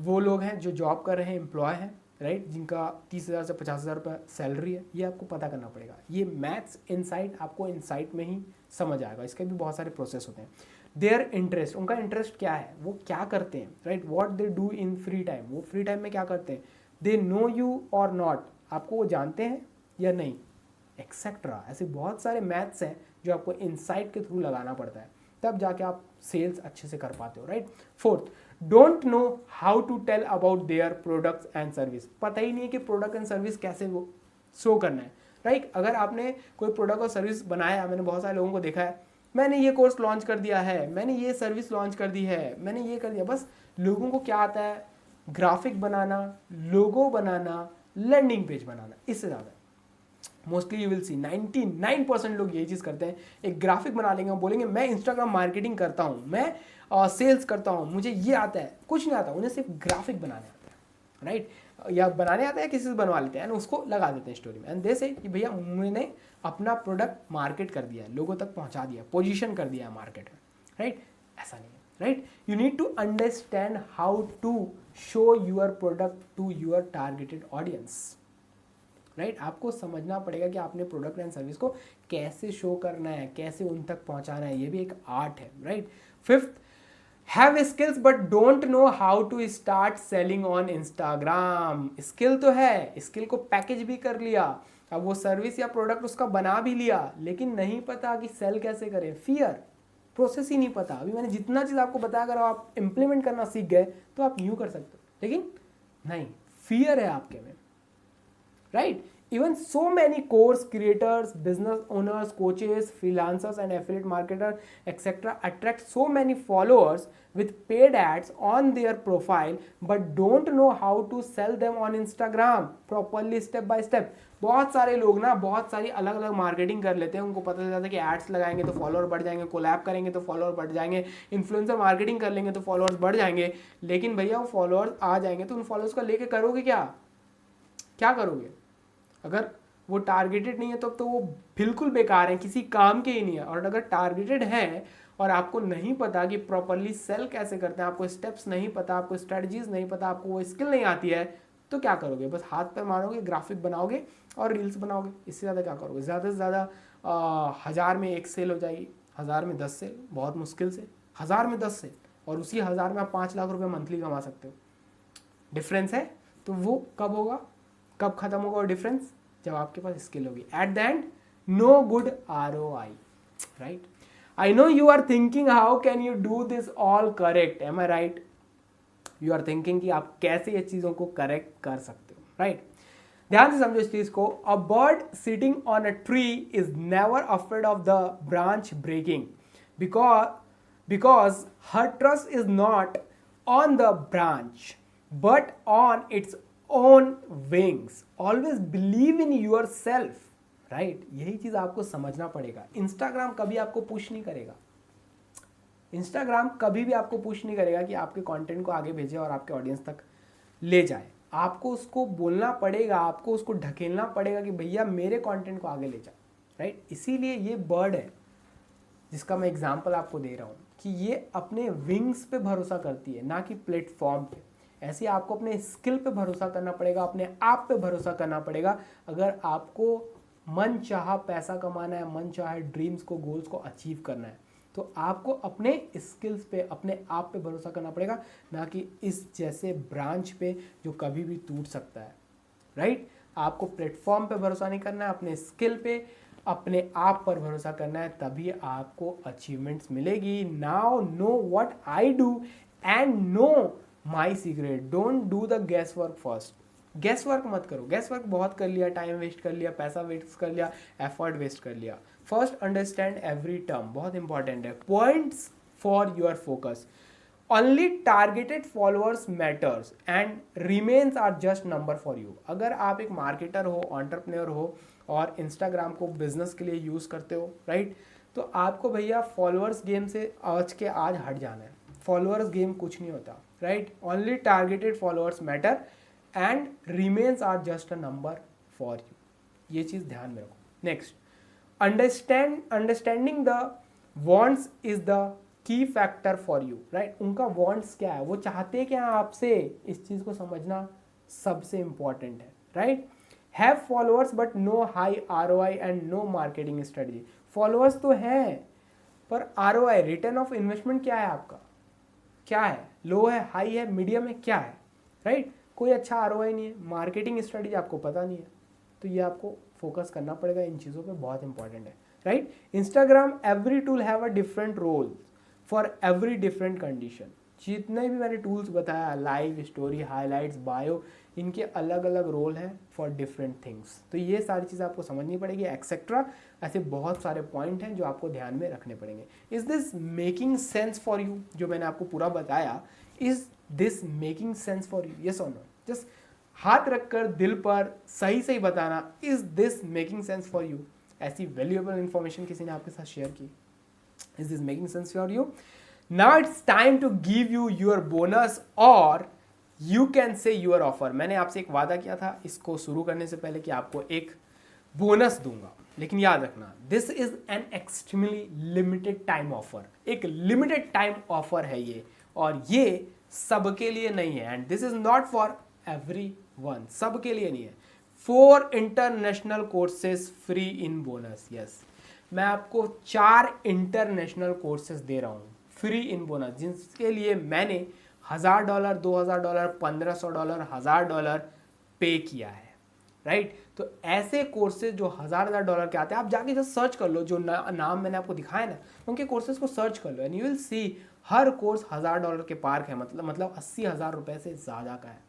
A: वो लोग हैं जो जॉब कर रहे हैं, एम्प्लॉय हैं, राइट? जिनका 30,000 से 50,000 रुपये सैलरी है। ये आपको पता करना पड़ेगा। ये मैथ्स इनसाइट आपको इनसाइट में ही समझ आएगा। इसके भी बहुत सारे प्रोसेस होते हैं। देयर इंटरेस्ट, उनका इंटरेस्ट क्या है, वो क्या करते हैं, right? What they do in free time, वो फ्री टाइम में क्या करते हैं। दे नो यू और नॉट, आपको वो जानते हैं या नहीं, एक्सेट्रा। ऐसे बहुत सारे मैथ्स हैं जो आपको इनसाइट के थ्रू लगाना पड़ता है, तब जाके आप सेल्स अच्छे से कर पाते हो, right? Fourth, don't know how to tell about their products and service. पता ही नहीं है कि प्रोडक्ट एंड सर्विस कैसे वो शो करना है, राइट? अगर आपने कोई प्रोडक्ट और सर्विस बनाया, मैंने बहुत सारे लोगों को देखा है, मैंने ये कोर्स लॉन्च कर दिया है, मैंने ये सर्विस लॉन्च कर दी है, मैंने ये कर दिया, बस लोगों को क्या आता है, ग्राफिक बनाना, लोगो बनाना, लैंडिंग पेज बनाना, इससे ज़्यादा। मोस्टली यू विल सी 99% लोग यही चीज़ करते हैं, एक ग्राफिक बना लेंगे और बोलेंगे मैं इंस्टाग्राम मार्केटिंग करता हूँ, मैं सेल्स करता हूँ, मुझे ये आता है। कुछ नहीं आता, उन्हें सिर्फ ग्राफिक बनाने आता है, राइट? या बनाने आता है, किसी से बनवा लेते हैं, उसको लगा देते हैं स्टोरी में, एंड दे से कि भैया मैंने अपना प्रोडक्ट मार्केट कर दिया है, लोगों तक पहुँचा दिया, पोजिशन कर दिया है मार्केट में, राइट? ऐसा नहीं है, right? You need to understand how to show your product to your targeted audience, right? आपको समझना पड़ेगा कि आपने प्रोडक्ट एंड सर्विस को कैसे शो करना है, कैसे उन तक पहुंचाना है, ये भी एक आर्ट है, right? Fifth, have skills but don't know how to start selling on Instagram. Skill तो है, स्किल को पैकेज भी कर लिया, अब वो सर्विस या प्रोडक्ट उसका बना भी लिया, लेकिन नहीं पता कि सेल कैसे करें। फियर, प्रोसेस ही नहीं पता। अभी मैंने जितना चीज़ आपको बताया, अगर आप इम्प्लीमेंट करना सीख गए तो आप यूँ कर सकते हो, लेकिन नहीं, फियर है आपके में, right? Even so many course creators, business owners, coaches, freelancers and affiliate marketers, etc. attract so many followers with paid ads on their profile but don't know how to sell them on Instagram properly step by step. बहुत सारे लोग ना बहुत सारी अलग अलग मार्केटिंग कर लेते हैं, उनको पता चल जाता है कि एड्स लगाएंगे तो फॉलोअर बढ़ जाएंगे, कोलैब करेंगे तो फॉलोअर बढ़ जाएंगे, इन्फ्लुएंसर मार्केटिंग कर लेंगे तो फॉलोअर्स बढ़ जाएंगे। लेकिन भैया वो फॉलोअर्स आ जाएंगे तो उन फॉलोअर्स को लेके करोगे क्या, क्या करोगे? अगर वो टारगेटेड नहीं है तो वो बिल्कुल बेकार है, किसी काम के ही नहीं है। और अगर टारगेटेड है और आपको नहीं पता कि प्रॉपरली सेल कैसे करते हैं, आपको स्टेप्स नहीं पता, आपको स्ट्रेटजीज नहीं पता, आपको वो स्किल नहीं आती है, तो क्या करोगे? बस हाथ पे मारोगे, ग्राफिक बनाओगे और रील्स बनाओगे, इससे ज़्यादा क्या करोगे? ज़्यादा से ज़्यादा 1000 में 1 सेल हो जाएगी, 1000 में 10 सेल, बहुत मुश्किल से 1000 में 10 सेल, और उसी 1000 में आप 5 लाख रुपए मंथली कमा सकते हो। डिफरेंस है। तो वो कब होगा, कब खत्म होगा वो डिफरेंस? जब आपके पास स्किल होगी। At the end no good ROI, right? I know you are thinking how can you do this all correct, am I right? You are thinking कि आप कैसे ये चीज़ों को करेक्ट कर सकते हो, राइट? ध्यान से समझो इस चीज को। A bird sitting on a tree is never afraid of the branch breaking because her trust is not on the branch but on its own wings. Always believe in yourself, right? यही चीज आपको समझना पड़ेगा। इंस्टाग्राम कभी आपको पुश नहीं करेगा, इंस्टाग्राम कभी भी आपको पुश नहीं करेगा कि आपके कंटेंट को आगे भेजे और आपके ऑडियंस तक ले जाए। आपको उसको बोलना पड़ेगा, आपको उसको ढकेलना पड़ेगा कि भैया मेरे कंटेंट को आगे ले जाओ, राइट? इसीलिए ये बर्ड है जिसका मैं एग्जांपल आपको दे रहा हूँ कि ये अपने विंग्स पे भरोसा करती है, ना कि प्लेटफॉर्म पे। ऐसे ही आपको अपने स्किल पे भरोसा करना पड़ेगा, अपने आप पे भरोसा करना पड़ेगा। अगर आपको मन चाहा पैसा कमाना है, मन चाहे ड्रीम्स को, गोल्स को अचीव करना है, तो आपको अपने स्किल्स पे, अपने आप पे भरोसा करना पड़ेगा, ना कि इस जैसे ब्रांच पे जो कभी भी टूट सकता है, राइट? आपको प्लेटफॉर्म पे भरोसा नहीं करना है, अपने स्किल पे, अपने आप पर भरोसा करना है, तभी आपको अचीवमेंट्स मिलेगी। Now know what I do and know my secret. Don't do the gas work first. Gas work मत करो। गैस वर्क बहुत कर लिया, टाइम वेस्ट कर लिया, पैसा वेस्ट कर लिया, एफर्ट वेस्ट कर लिया। फर्स्ट अंडरस्टैंड एवरी टर्म, बहुत इंपॉर्टेंट है। Points for your focus. Only targeted followers matters and remains are just number for you. अगर आप एक मार्केटर हो, एंटरप्रेन्योर हो और इंस्टाग्राम को बिजनेस के लिए यूज़ करते हो, राइट, तो आपको भैया फॉलोअर्स गेम से आज के आज हट जाना है। फॉलोअर्स गेम कुछ नहीं होता, right? Only targeted followers matter and remains are just a number for you. ये चीज़ ध्यान में रखो। Next, understanding the wants is the key factor for you, right? उनका वॉन्ट्स क्या है, वो चाहते क्या है आपसे, इस चीज़ को समझना सबसे इंपॉर्टेंट है, right? Have followers but no high ROI and no marketing strategy. Followers तो हैं पर ROI, रिटर्न ऑफ इन्वेस्टमेंट क्या है आपका, क्या है? लो है, हाई है, मीडियम है, क्या है, राइट? कोई अच्छा ROI नहीं है, मार्केटिंग स्ट्रेटजी आपको पता नहीं है, तो ये आपको फोकस करना पड़ेगा इन चीज़ों पे, बहुत इंपॉर्टेंट है, right? Instagram every tool have a different role for every different condition. जितने भी मैंने टूल्स बताया, लाइव, स्टोरी, हाईलाइट्स, बायो, इनके अलग अलग रोल हैं फॉर डिफरेंट थिंग्स। तो ये सारी चीज़ें आपको समझनी पड़ेगी, एक्सेट्रा। ऐसे बहुत सारे पॉइंट हैं जो आपको ध्यान में रखने पड़ेंगे। Is this making sense for you? जो मैंने आपको पूरा बताया, is this making sense for you? Yes और नो? जस्ट हाथ रखकर दिल पर सही सही बताना, is this making sense for you? ऐसी वैल्यूएबल इंफॉर्मेशन किसी ने आपके साथ शेयर की, is this making sense for you? Now it's time to give you your bonus और you can say your offer. मैंने आपसे एक वादा किया था इसको शुरू करने से पहले कि आपको एक बोनस दूंगा, लेकिन याद रखना, this is an extremely limited time offer. एक लिमिटेड टाइम ऑफर है ये, और ये सबके लिए नहीं है, and this is not for everyone, सबके लिए नहीं है। 4 international courses free in bonus. Yes, मैं आपको 4 इंटरनेशनल कोर्सेज दे रहा हूँ फ्री इन बोनस, जिसके लिए मैंने $1000, $2000, $1500, $1000 पे किया है, राइट? तो ऐसे कोर्सेज जो $1000 के आते हैं, आप जाके जस्ट सर्च कर लो, जो नाम मैंने आपको दिखाया ना, उनके कोर्सेज को सर्च कर लो, एंड यू विल सी हर कोर्स $1000 के पार है, मतलब 80,000 रुपये से ज़्यादा का है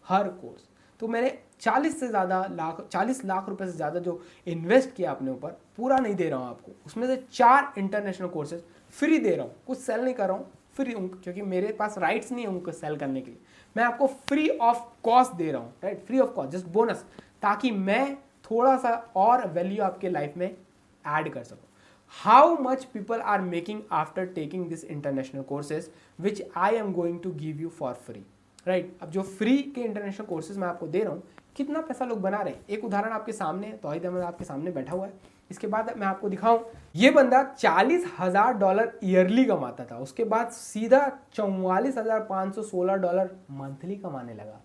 A: हर कोर्स। तो मैंने 40 लाख रुपए से ज़्यादा जो इन्वेस्ट किया अपने ऊपर, पूरा नहीं दे रहा हूँ आपको, उसमें से 4 इंटरनेशनल कोर्सेज फ्री दे रहा हूँ, कुछ सेल नहीं कर रहा हूँ, फ्री, क्योंकि मेरे पास राइट्स नहीं है उनको सेल करने के लिए। मैं आपको फ्री ऑफ कॉस्ट दे रहा हूँ, right? Free of cost, just bonus, ताकि मैं थोड़ा सा और वैल्यू आपके लाइफ में ऐड कर सकूँ। How much people are making after taking this international courses which I am going to give you for free, right? अब जो फ्री के इंटरनेशनल कोर्सेज मैं आपको दे रहा हूँ, कितना पैसा लोग बना रहे हैं। एक उदाहरण आपके सामने है, तौहीद अहमद आपके सामने बैठा हुआ है। इसके बाद मैं आपको दिखाऊं, ये बंदा $40,000 ईयरली कमाता था, उसके बाद सीधा $44,516 मंथली कमाने लगा,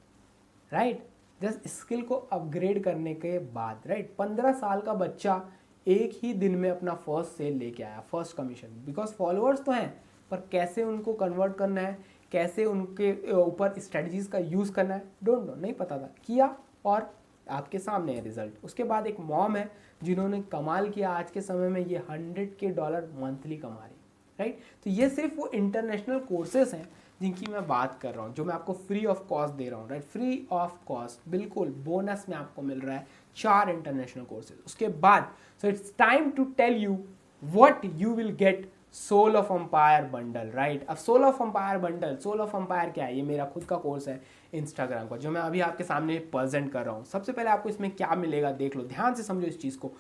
A: राइट। जस्ट स्किल को अपग्रेड करने के बाद, राइट। 15 साल का बच्चा एक ही दिन में अपना फर्स्ट सेल लेके आया, फर्स्ट कमीशन। बिकॉज फॉलोअर्स तो हैं, पर कैसे उनको कन्वर्ट करना है, कैसे उनके ऊपर स्ट्रेटजीज का यूज़ करना है, डोंट नो, नहीं पता था, किया और आपके सामने है रिजल्ट। उसके बाद एक मॉम है जिन्होंने कमाल किया, आज के समय में ये $100K मंथली कमा रही, राइट। तो ये सिर्फ वो इंटरनेशनल कोर्सेज हैं जिनकी मैं बात कर रहा हूँ, जो मैं आपको फ्री ऑफ कॉस्ट दे रहा हूँ, राइट। फ्री ऑफ कॉस्ट, बिल्कुल बोनस में आपको मिल रहा है 4 इंटरनेशनल कोर्सेज। उसके बाद so it's time to tell you what you will get soul of empire bundle, right. अब soul of empire bundle, soul of empire क्या है? ये मेरा खुद का कोर्स है इंस्टाग्राम का, जो मैं अभी आपके सामने प्रेजेंट कर रहा हूँ। सबसे पहले आपको इसमें क्या मिलेगा देख लो, ध्यान से समझो इस चीज़ को।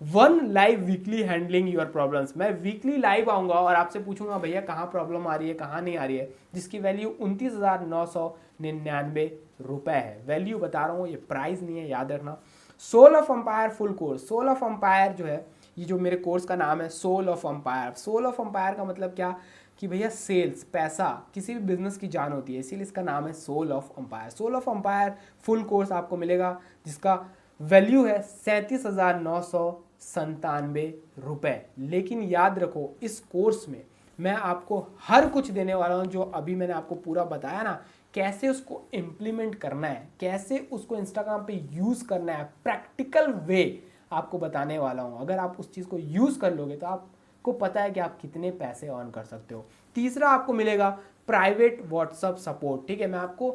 A: 1 live weekly handling your problems. मैं वीकली लाइव आऊँगा और आपसे पूछूंगा भैया कहाँ प्रॉब्लम आ रही है, कहाँ नहीं आ रही है, जिसकी वैल्यू 29,999 रुपये है। वैल्यू बता रहा हूँ, ये प्राइस नहीं है, याद रखना। Soul of empire full course, soul of empire जो है, ये जो मेरे कोर्स का नाम है soul of empire. Soul of empire का मतलब क्या कि भैया सेल्स, पैसा किसी भी बिजनेस की जान होती है, इसीलिए इसका नाम है soul of empire. Soul of empire full course आपको मिलेगा जिसका वैल्यू है 37,997 रुपये। लेकिन याद रखो, इस कोर्स में मैं आपको हर कुछ देने वाला हूँ, जो अभी मैंने आपको पूरा बताया ना, कैसे उसको इम्प्लीमेंट करना है, कैसे उसको इंस्टाग्राम पे यूज़ करना है, प्रैक्टिकल वे आपको बताने वाला हूँ। अगर आप उस चीज़ को यूज़ कर लोगे तो आपको पता है कि आप कितने पैसे अर्न कर सकते हो। तीसरा आपको मिलेगा प्राइवेट व्हाट्सअप सपोर्ट, ठीक है। मैं आपको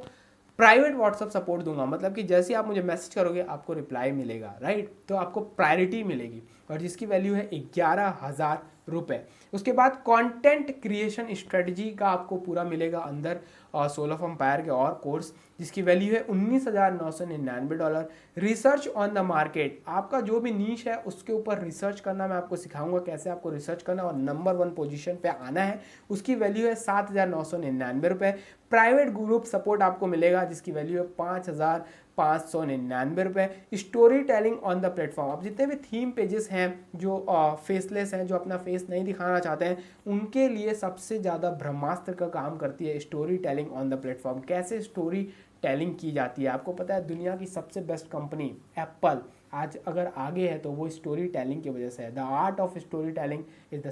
A: प्राइवेट व्हाट्सअप सपोर्ट दूंगा, मतलब कि जैसे आप मुझे मैसेज करोगे आपको रिप्लाई मिलेगा, राइट। तो आपको प्रायोरिटी मिलेगी और जिसकी वैल्यू है 11,000 रुपये। उसके बाद कंटेंट क्रिएशन स्ट्रेटजी का आपको पूरा मिलेगा अंदर सोल ऑफ एम्पायर के और कोर्स, जिसकी वैल्यू है $19,999। रिसर्च ऑन द मार्केट, आपका जो भी नीश है उसके ऊपर रिसर्च करना मैं आपको सिखाऊंगा, कैसे आपको रिसर्च करना और नंबर 1 पोजीशन पे आना है। उसकी वैल्यू है 7,999 रुपये। प्राइवेट ग्रुप सपोर्ट आपको मिलेगा जिसकी वैल्यू है 5,599 रुपये। Story telling on the platform, अब जितने भी थीम पेजेस हैं जो फेसलेस हैं, जो अपना फेस नहीं दिखाना चाहते हैं, उनके लिए सबसे ज़्यादा ब्रह्मास्त्र का काम करती है story telling on the platform. कैसे स्टोरी टेलिंग की जाती है, आपको पता है दुनिया की सबसे बेस्ट कंपनी एप्पल आज अगर आगे है तो वो स्टोरी टेलिंग की वजह से है। The art of storytelling is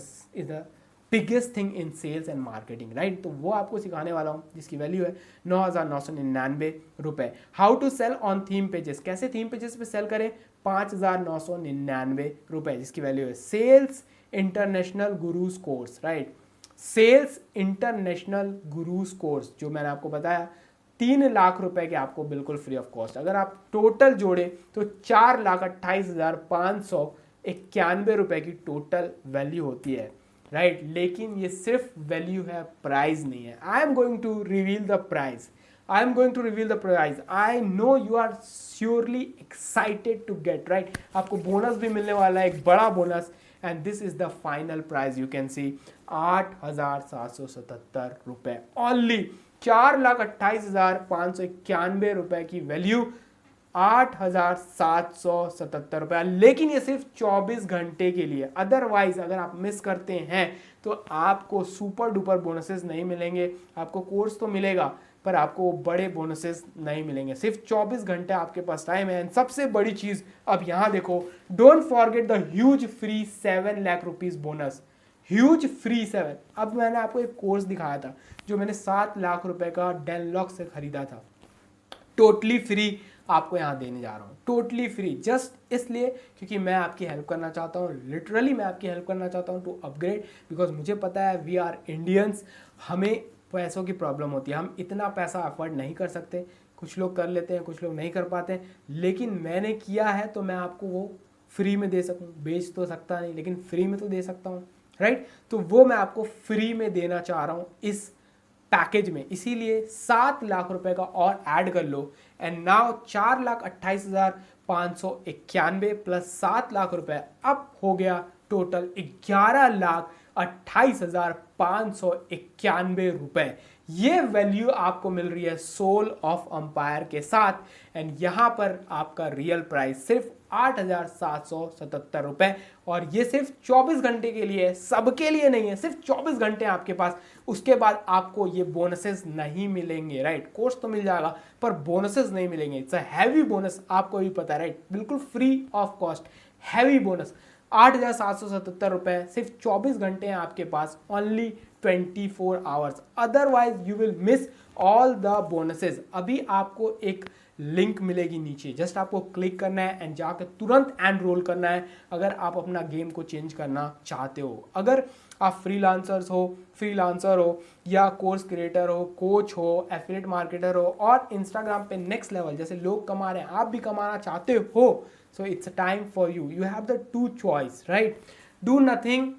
A: the biggest thing in sales and marketing, right. तो वो आपको सिखाने वाला हूँ जिसकी वैल्यू है 9,999 रुपये। How to sell on theme pages, कैसे थीम पेजेस पे सेल करें, 5,999 रुपये जिसकी वैल्यू है। Sales international gurus course, right. Sales international gurus course जो मैंने आपको बताया 3 लाख रुपए के आपको बिल्कुल फ्री ऑफ कॉस्ट। अगर आप टोटल जोड़े तो 4,28,591 रुपए की टोटल वैल्यू होती है, राइट। लेकिन ये सिर्फ वैल्यू है, प्राइस नहीं है। I am going to reveal the price, I am going to reveal the price. I know you are surely excited to get, right. आपको बोनस भी मिलने वाला है, एक बड़ा bonus, and this is the final price. You can see 8,777 रुपये ओनली। 4,28,591 रुपए की वैल्यू, 8,777 रुपये। लेकिन ये सिर्फ 24 घंटे के लिए, अदरवाइज अगर आप मिस करते हैं तो आपको सुपर डुपर बोनसेस नहीं मिलेंगे। आपको कोर्स तो मिलेगा पर आपको बड़े बोनसेस नहीं मिलेंगे। सिर्फ 24 घंटे आपके पास टाइम है। एंड सबसे बड़ी चीज अब यहाँ देखो, don't forget the huge free 7 lakh rupees bonus, huge free 7। अब मैंने आपको एक कोर्स दिखाया था जो मैंने 7 लाख रुपए का डेनलॉग से खरीदा था, टोटली फ्री आपको यहाँ देने जा रहा हूँ, टोटली फ्री। जस्ट इसलिए क्योंकि मैं आपकी हेल्प करना चाहता हूँ, लिटरली मैं आपकी हेल्प करना चाहता हूँ टू अपग्रेड। बिकॉज मुझे पता है वी आर इंडियंस, हमें पैसों की प्रॉब्लम होती है, हम इतना पैसा अफोर्ड नहीं कर सकते। कुछ लोग कर लेते हैं, कुछ लोग नहीं कर पाते, लेकिन मैंने किया है तो मैं आपको वो फ्री में दे सकूँ। बेच तो सकता नहीं लेकिन फ्री में तो दे सकता हूँ, राइट। तो वो मैं आपको फ्री में देना चाह रहा हूँ इस पैकेज में, इसीलिए 7 लाख रुपए का और ऐड कर लो। एंड नाउ 4,28,591 प्लस 7 लाख रुपए, अब हो गया टोटल 11 लाख 28,591 ये वैल्यू आपको मिल रही है सोल ऑफ अंपायर के साथ। एंड यहां पर आपका रियल प्राइस सिर्फ 8,777 और ये सिर्फ 24 घंटे के लिए है, सबके लिए नहीं है, सिर्फ 24 घंटे आपके पास। उसके बाद आपको ये बोनसेस नहीं मिलेंगे, राइट। कोर्स तो मिल जाएगा पर बोनसेस नहीं मिलेंगे। इट्स अ हैवी बोनस, आपको भी पता है, राइट। बिल्कुल free of cost heavy bonus 8,777 सिर्फ 24 घंटे हैं आपके पास, only 24 hours. Otherwise you will miss all the bonuses. अभी आपको एक लिंक मिलेगी नीचे, जस्ट आपको क्लिक करना है एंड जाकर तुरंत एनरोल करना है अगर आप अपना गेम को चेंज करना चाहते हो। अगर आप फ्रीलांसर हो या कोर्स क्रिएटर हो, कोच हो, एफिलिएट मार्केटर हो और इंस्टाग्राम पे नेक्स्ट लेवल जैसे लोग कमा रहे हैं आप भी कमाना चाहते हो, so it's a time for you. You have the two choice, right? Do nothing,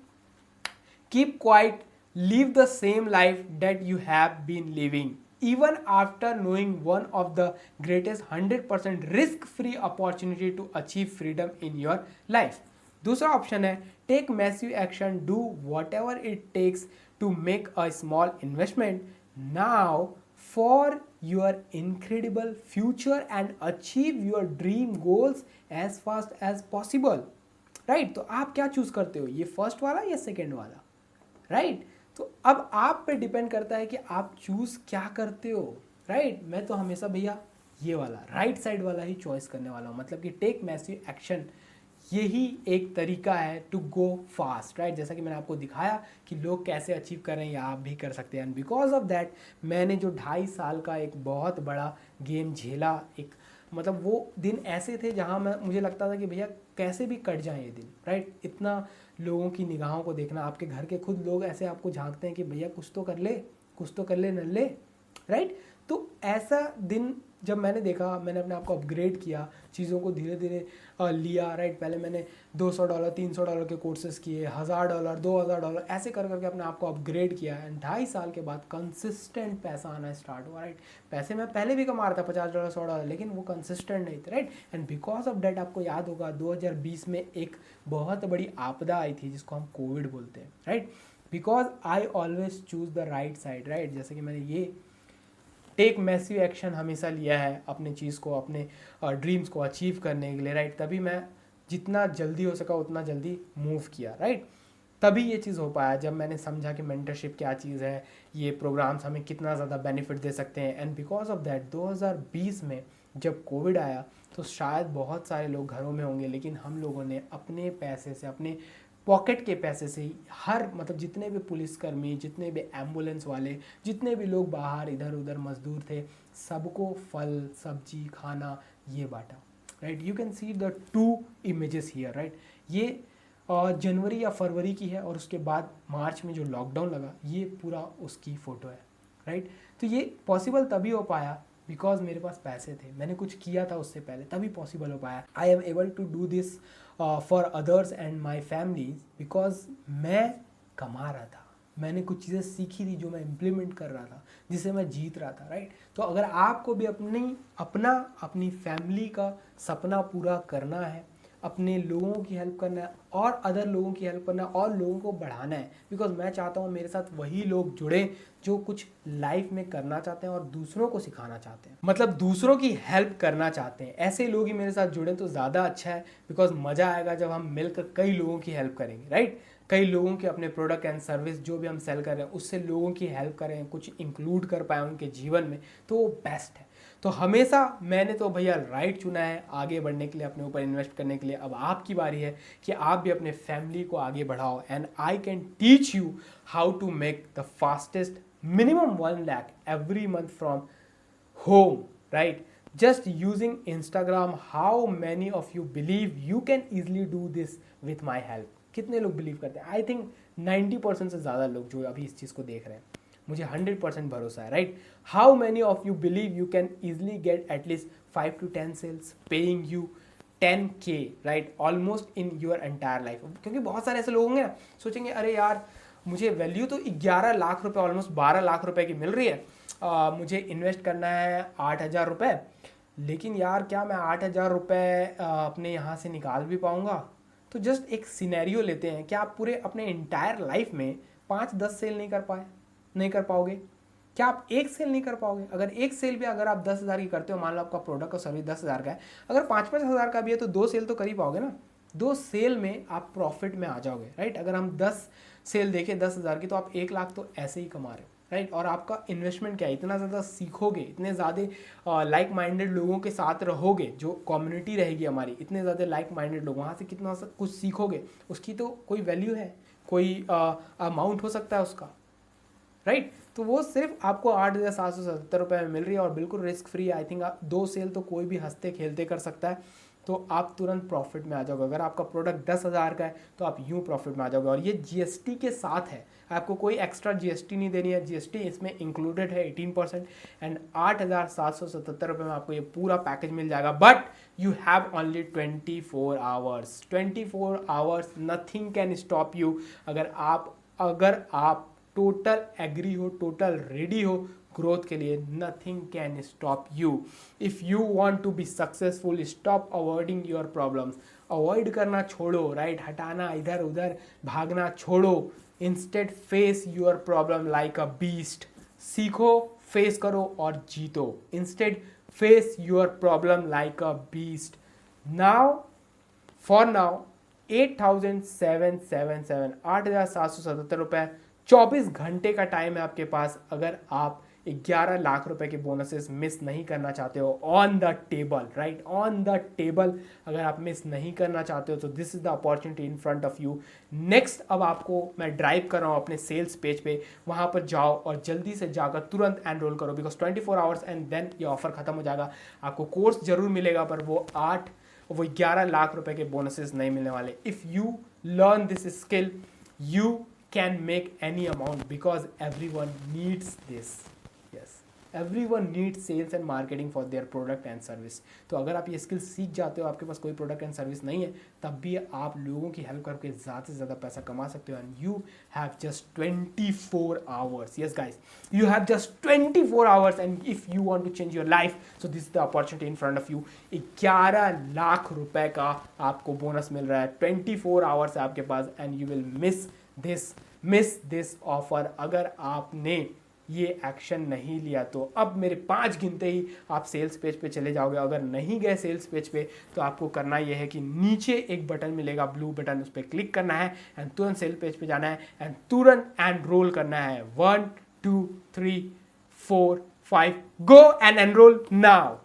A: keep quiet, live the same life that you have been living, even after knowing one of the greatest 100% risk-free opportunity to achieve freedom in your life. दूसरा ऑप्शन है take massive action, do whatever it takes to make a small investment now for your incredible future and achieve your dream goals as fast as possible, right? तो आप क्या चूज करते हो, ये फर्स्ट वाला या सेकेंड वाला, राइट? तो अब आप पे डिपेंड करता है कि आप चूज क्या करते हो, राइट? मैं तो हमेशा भैया ये वाला राइट साइड वाला ही चॉइस करने वाला हूँ, मतलब कि टेक मैसिव एक्शन यही एक तरीका है टू गो फास्ट, राइट? जैसा कि मैंने आपको दिखाया कि लोग कैसे अचीव कर रहे हैं, या आप भी कर सकते हैं। एंड बिकॉज ऑफ दैट मैंने जो 2.5 साल का एक बहुत बड़ा गेम झेला, एक मतलब वो दिन ऐसे थे जहां मुझे लगता था कि भैया कैसे भी कट जाए ये दिन, राइट? इतना लोगों की निगाहों को देखना, आपके घर के खुद लोग ऐसे आपको झांकते हैं कि भैया कुछ तो कर ले, कुछ तो कर ले नल्ले, राइट? तो ऐसा दिन जब मैंने देखा, मैंने अपने आप को अपग्रेड किया, चीज़ों को धीरे धीरे लिया, राइट? पहले मैंने $200 $300 के कोर्सेज किए, $1,000 $2,000 ऐसे कर करके अपने आप को अपग्रेड किया। एंड 2.5 साल के बाद कंसिस्टेंट पैसा आना स्टार्ट हुआ, राइट? पैसे मैं पहले भी कमा रहा था $50 $100, लेकिन वो कंसिस्टेंट नहीं थे, right? And because of that आपको याद होगा 2020 में एक बहुत बड़ी आपदा आई थी जिसको हम कोविड बोलते हैं, right? Because I always choose the right side, right? जैसे कि मैंने ये टेक मैसिव एक्शन हमेशा लिया है अपने चीज़ को, अपने ड्रीम्स को अचीव करने के लिए, राइट? तभी मैं जितना जल्दी हो सका उतना जल्दी मूव किया, राइट? तभी ये चीज़ हो पाया जब मैंने समझा कि मेंटरशिप क्या चीज़ है, ये प्रोग्राम्स हमें कितना ज़्यादा बेनिफिट दे सकते हैं। एंड बिकॉज ऑफ दैट 2020 में जब कोविड आया तो शायद बहुत सारे लोग घरों में होंगे, लेकिन हम लोगों ने अपने पैसे से, अपने पॉकेट के पैसे से ही हर मतलब जितने भी पुलिसकर्मी, जितने भी एम्बुलेंस वाले, जितने भी लोग बाहर इधर उधर मजदूर थे, सबको फल सब्जी खाना ये बांटा, right? You can see the 2 images here, right? ये जनवरी या फरवरी की है और उसके बाद मार्च में जो लॉकडाउन लगा ये पूरा उसकी फ़ोटो है, राइट? तो ये पॉसिबल तभी हो पाया बिकॉज मेरे पास पैसे थे, मैंने कुछ किया था उससे पहले, तभी पॉसिबल हो पाया। I am able to do this for others and my families because मैं कमा रहा था, मैंने कुछ चीज़ें सीखी थी जो मैं इम्प्लीमेंट कर रहा था, जिसे मैं जीत रहा था, राइट? तो अगर आपको भी अपनी फैमिली का सपना पूरा करना है, अपने लोगों की हेल्प करना है और अदर लोगों की हेल्प करना है और लोगों को बढ़ाना है, बिकॉज मैं चाहता हूँ मेरे साथ वही लोग जुड़े जो कुछ लाइफ में करना चाहते हैं और दूसरों को सिखाना चाहते हैं, मतलब दूसरों की हेल्प करना चाहते हैं। ऐसे लोग ही मेरे साथ जुड़े तो ज़्यादा अच्छा है, बिकॉज मज़ा आएगा जब हम मिलकर कई लोगों की हेल्प करेंगे, राइट? कई लोगों के अपने प्रोडक्ट एंड सर्विस जो भी हम सेल कर रहे हैं उससे लोगों की हेल्प करें, कुछ इंक्लूड कर पाए उनके जीवन में, तो वो बेस्ट है। तो हमेशा मैंने तो भैया राइट चुना है आगे बढ़ने के लिए, अपने ऊपर इन्वेस्ट करने के लिए। अब आपकी बारी है कि आप भी अपने फैमिली को आगे बढ़ाओ and I can teach you how to make the fastest minimum 1 lakh every month from home, right? Just using Instagram. How many of you believe you can easily do this with my help? कितने लोग बिलीव करते हैं? आई थिंक 90% से ज़्यादा लोग जो अभी इस चीज़ को देख रहे हैं, मुझे 100% भरोसा है, right? How many of you believe you can easily get at least 5 to 10 sales paying you 10K, right? Almost in your entire life. क्योंकि बहुत सारे ऐसे लोग होंगे सोचेंगे अरे यार मुझे वैल्यू तो 11 लाख रुपए, ऑलमोस्ट 12 लाख रुपए की मिल रही है, मुझे इन्वेस्ट करना है 8,000 रुपये, लेकिन यार क्या मैं 8,000 रुपये अपने यहाँ से निकाल भी पाऊँगा? तो जस्ट एक सिनेरियो लेते हैं कि आप पूरे अपने इंटायर लाइफ में 5-10 सेल नहीं कर पाओगे? क्या आप एक सेल नहीं कर पाओगे? अगर एक सेल भी अगर आप 10,000 की करते हो, मान लो आपका प्रोडक्ट और सर्विस 10,000 का है, अगर 5-5 हज़ार का भी है तो 2 सेल तो कर ही पाओगे ना। 2 सेल में आप प्रॉफिट में आ जाओगे, राइट। अगर हम 10 सेल देखें 10,000 की, तो आप 1 लाख तो ऐसे ही कमा रहे हो, राइट। और आपका इन्वेस्टमेंट क्या है? इतना ज़्यादा सीखोगे, इतने ज़्यादा लाइक माइंडेड लोगों के साथ रहोगे, जो कम्युनिटी रहेगी हमारी, इतने ज़्यादा लाइक माइंडेड लोग, वहाँ से कितना कुछ सीखोगे, उसकी तो कोई वैल्यू है, कोई अमाउंट हो सकता है उसका, राइट। तो वो सिर्फ आपको 8,777 रुपये में मिल रही है और बिल्कुल रिस्क फ्री है। आई थिंक 2 सेल तो कोई भी हंसते खेलते कर सकता है, तो आप तुरंत प्रॉफिट में आ जाओगे। अगर आपका प्रोडक्ट 10,000 का है तो आप यूँ प्रॉफिट में आ जाओगे। और ये जीएसटी के साथ है, आपको कोई एक्स्ट्रा जीएसटी नहीं देनी है, जीएसटी इसमें इंक्लूडेड है 18%। एंड 8,777 रुपये में आपको ये पूरा पैकेज मिल जाएगा। But you have only 24 hours, 24 hours, nothing can stop you. अगर आप टोटल एग्री हो, टोटल रेडी हो ग्रोथ के लिए, nothing can stop you. If you want to be successful, stop avoiding your problems. Avoid करना छोड़ो, राइट, हटाना, इधर उधर भागना छोड़ो। Instead face your problem like a beast. सीखो, फेस करो और जीतो। Instead face your problem like a beast. Now for now 8,777, 8,777 रुपये, 24 घंटे का टाइम है आपके पास। अगर आप 11 लाख रुपए के बोनसेस मिस नहीं करना चाहते हो, on the table, right, on the table अगर आप मिस नहीं करना चाहते हो, तो this is the opportunity in front of you. Next अब आपको मैं ड्राइव कर रहा हूँ अपने सेल्स पेज पे, वहाँ पर जाओ और जल्दी से जाकर तुरंत एनरोल करो, बिकॉज 24 आवर्स एंड देन ये ऑफर खत्म हो जाएगा। आपको कोर्स जरूर मिलेगा, पर वो 11 लाख रुपए के बोनसेस नहीं मिलने वाले। If you learn this skill, you can make any amount, because everyone needs this. Yes, everyone needs sales and marketing for their product and service. तो अगर आप ये स्किल सीख जाते हो, आपके पास कोई प्रोडक्ट एंड सर्विस नहीं है, तब भी आप लोगों की हेल्प करके ज़्यादा से ज़्यादा पैसा कमा सकते हो। And you have just 24 hours. Yes guys, you have just 24 hours, and if you want to change your life, so this is the opportunity in front of you. 11 lakh रुपए का आपको बोनस मिल रहा है, 24 आवर्स है आपके पास, and you will miss this offer अगर आपने ये एक्शन नहीं लिया। तो अब मेरे 5 गिनते ही आप सेल्स पेज पे चले जाओगे। अगर नहीं गए सेल्स पेज पे, तो आपको करना यह है कि नीचे एक बटन मिलेगा, ब्लू बटन, उस पर क्लिक करना है एंड तुरंत सेल पेज पे जाना है एंड तुरंत एनरोल करना है। 1 2 3 4 5 गो एंड एनरोल नाउ।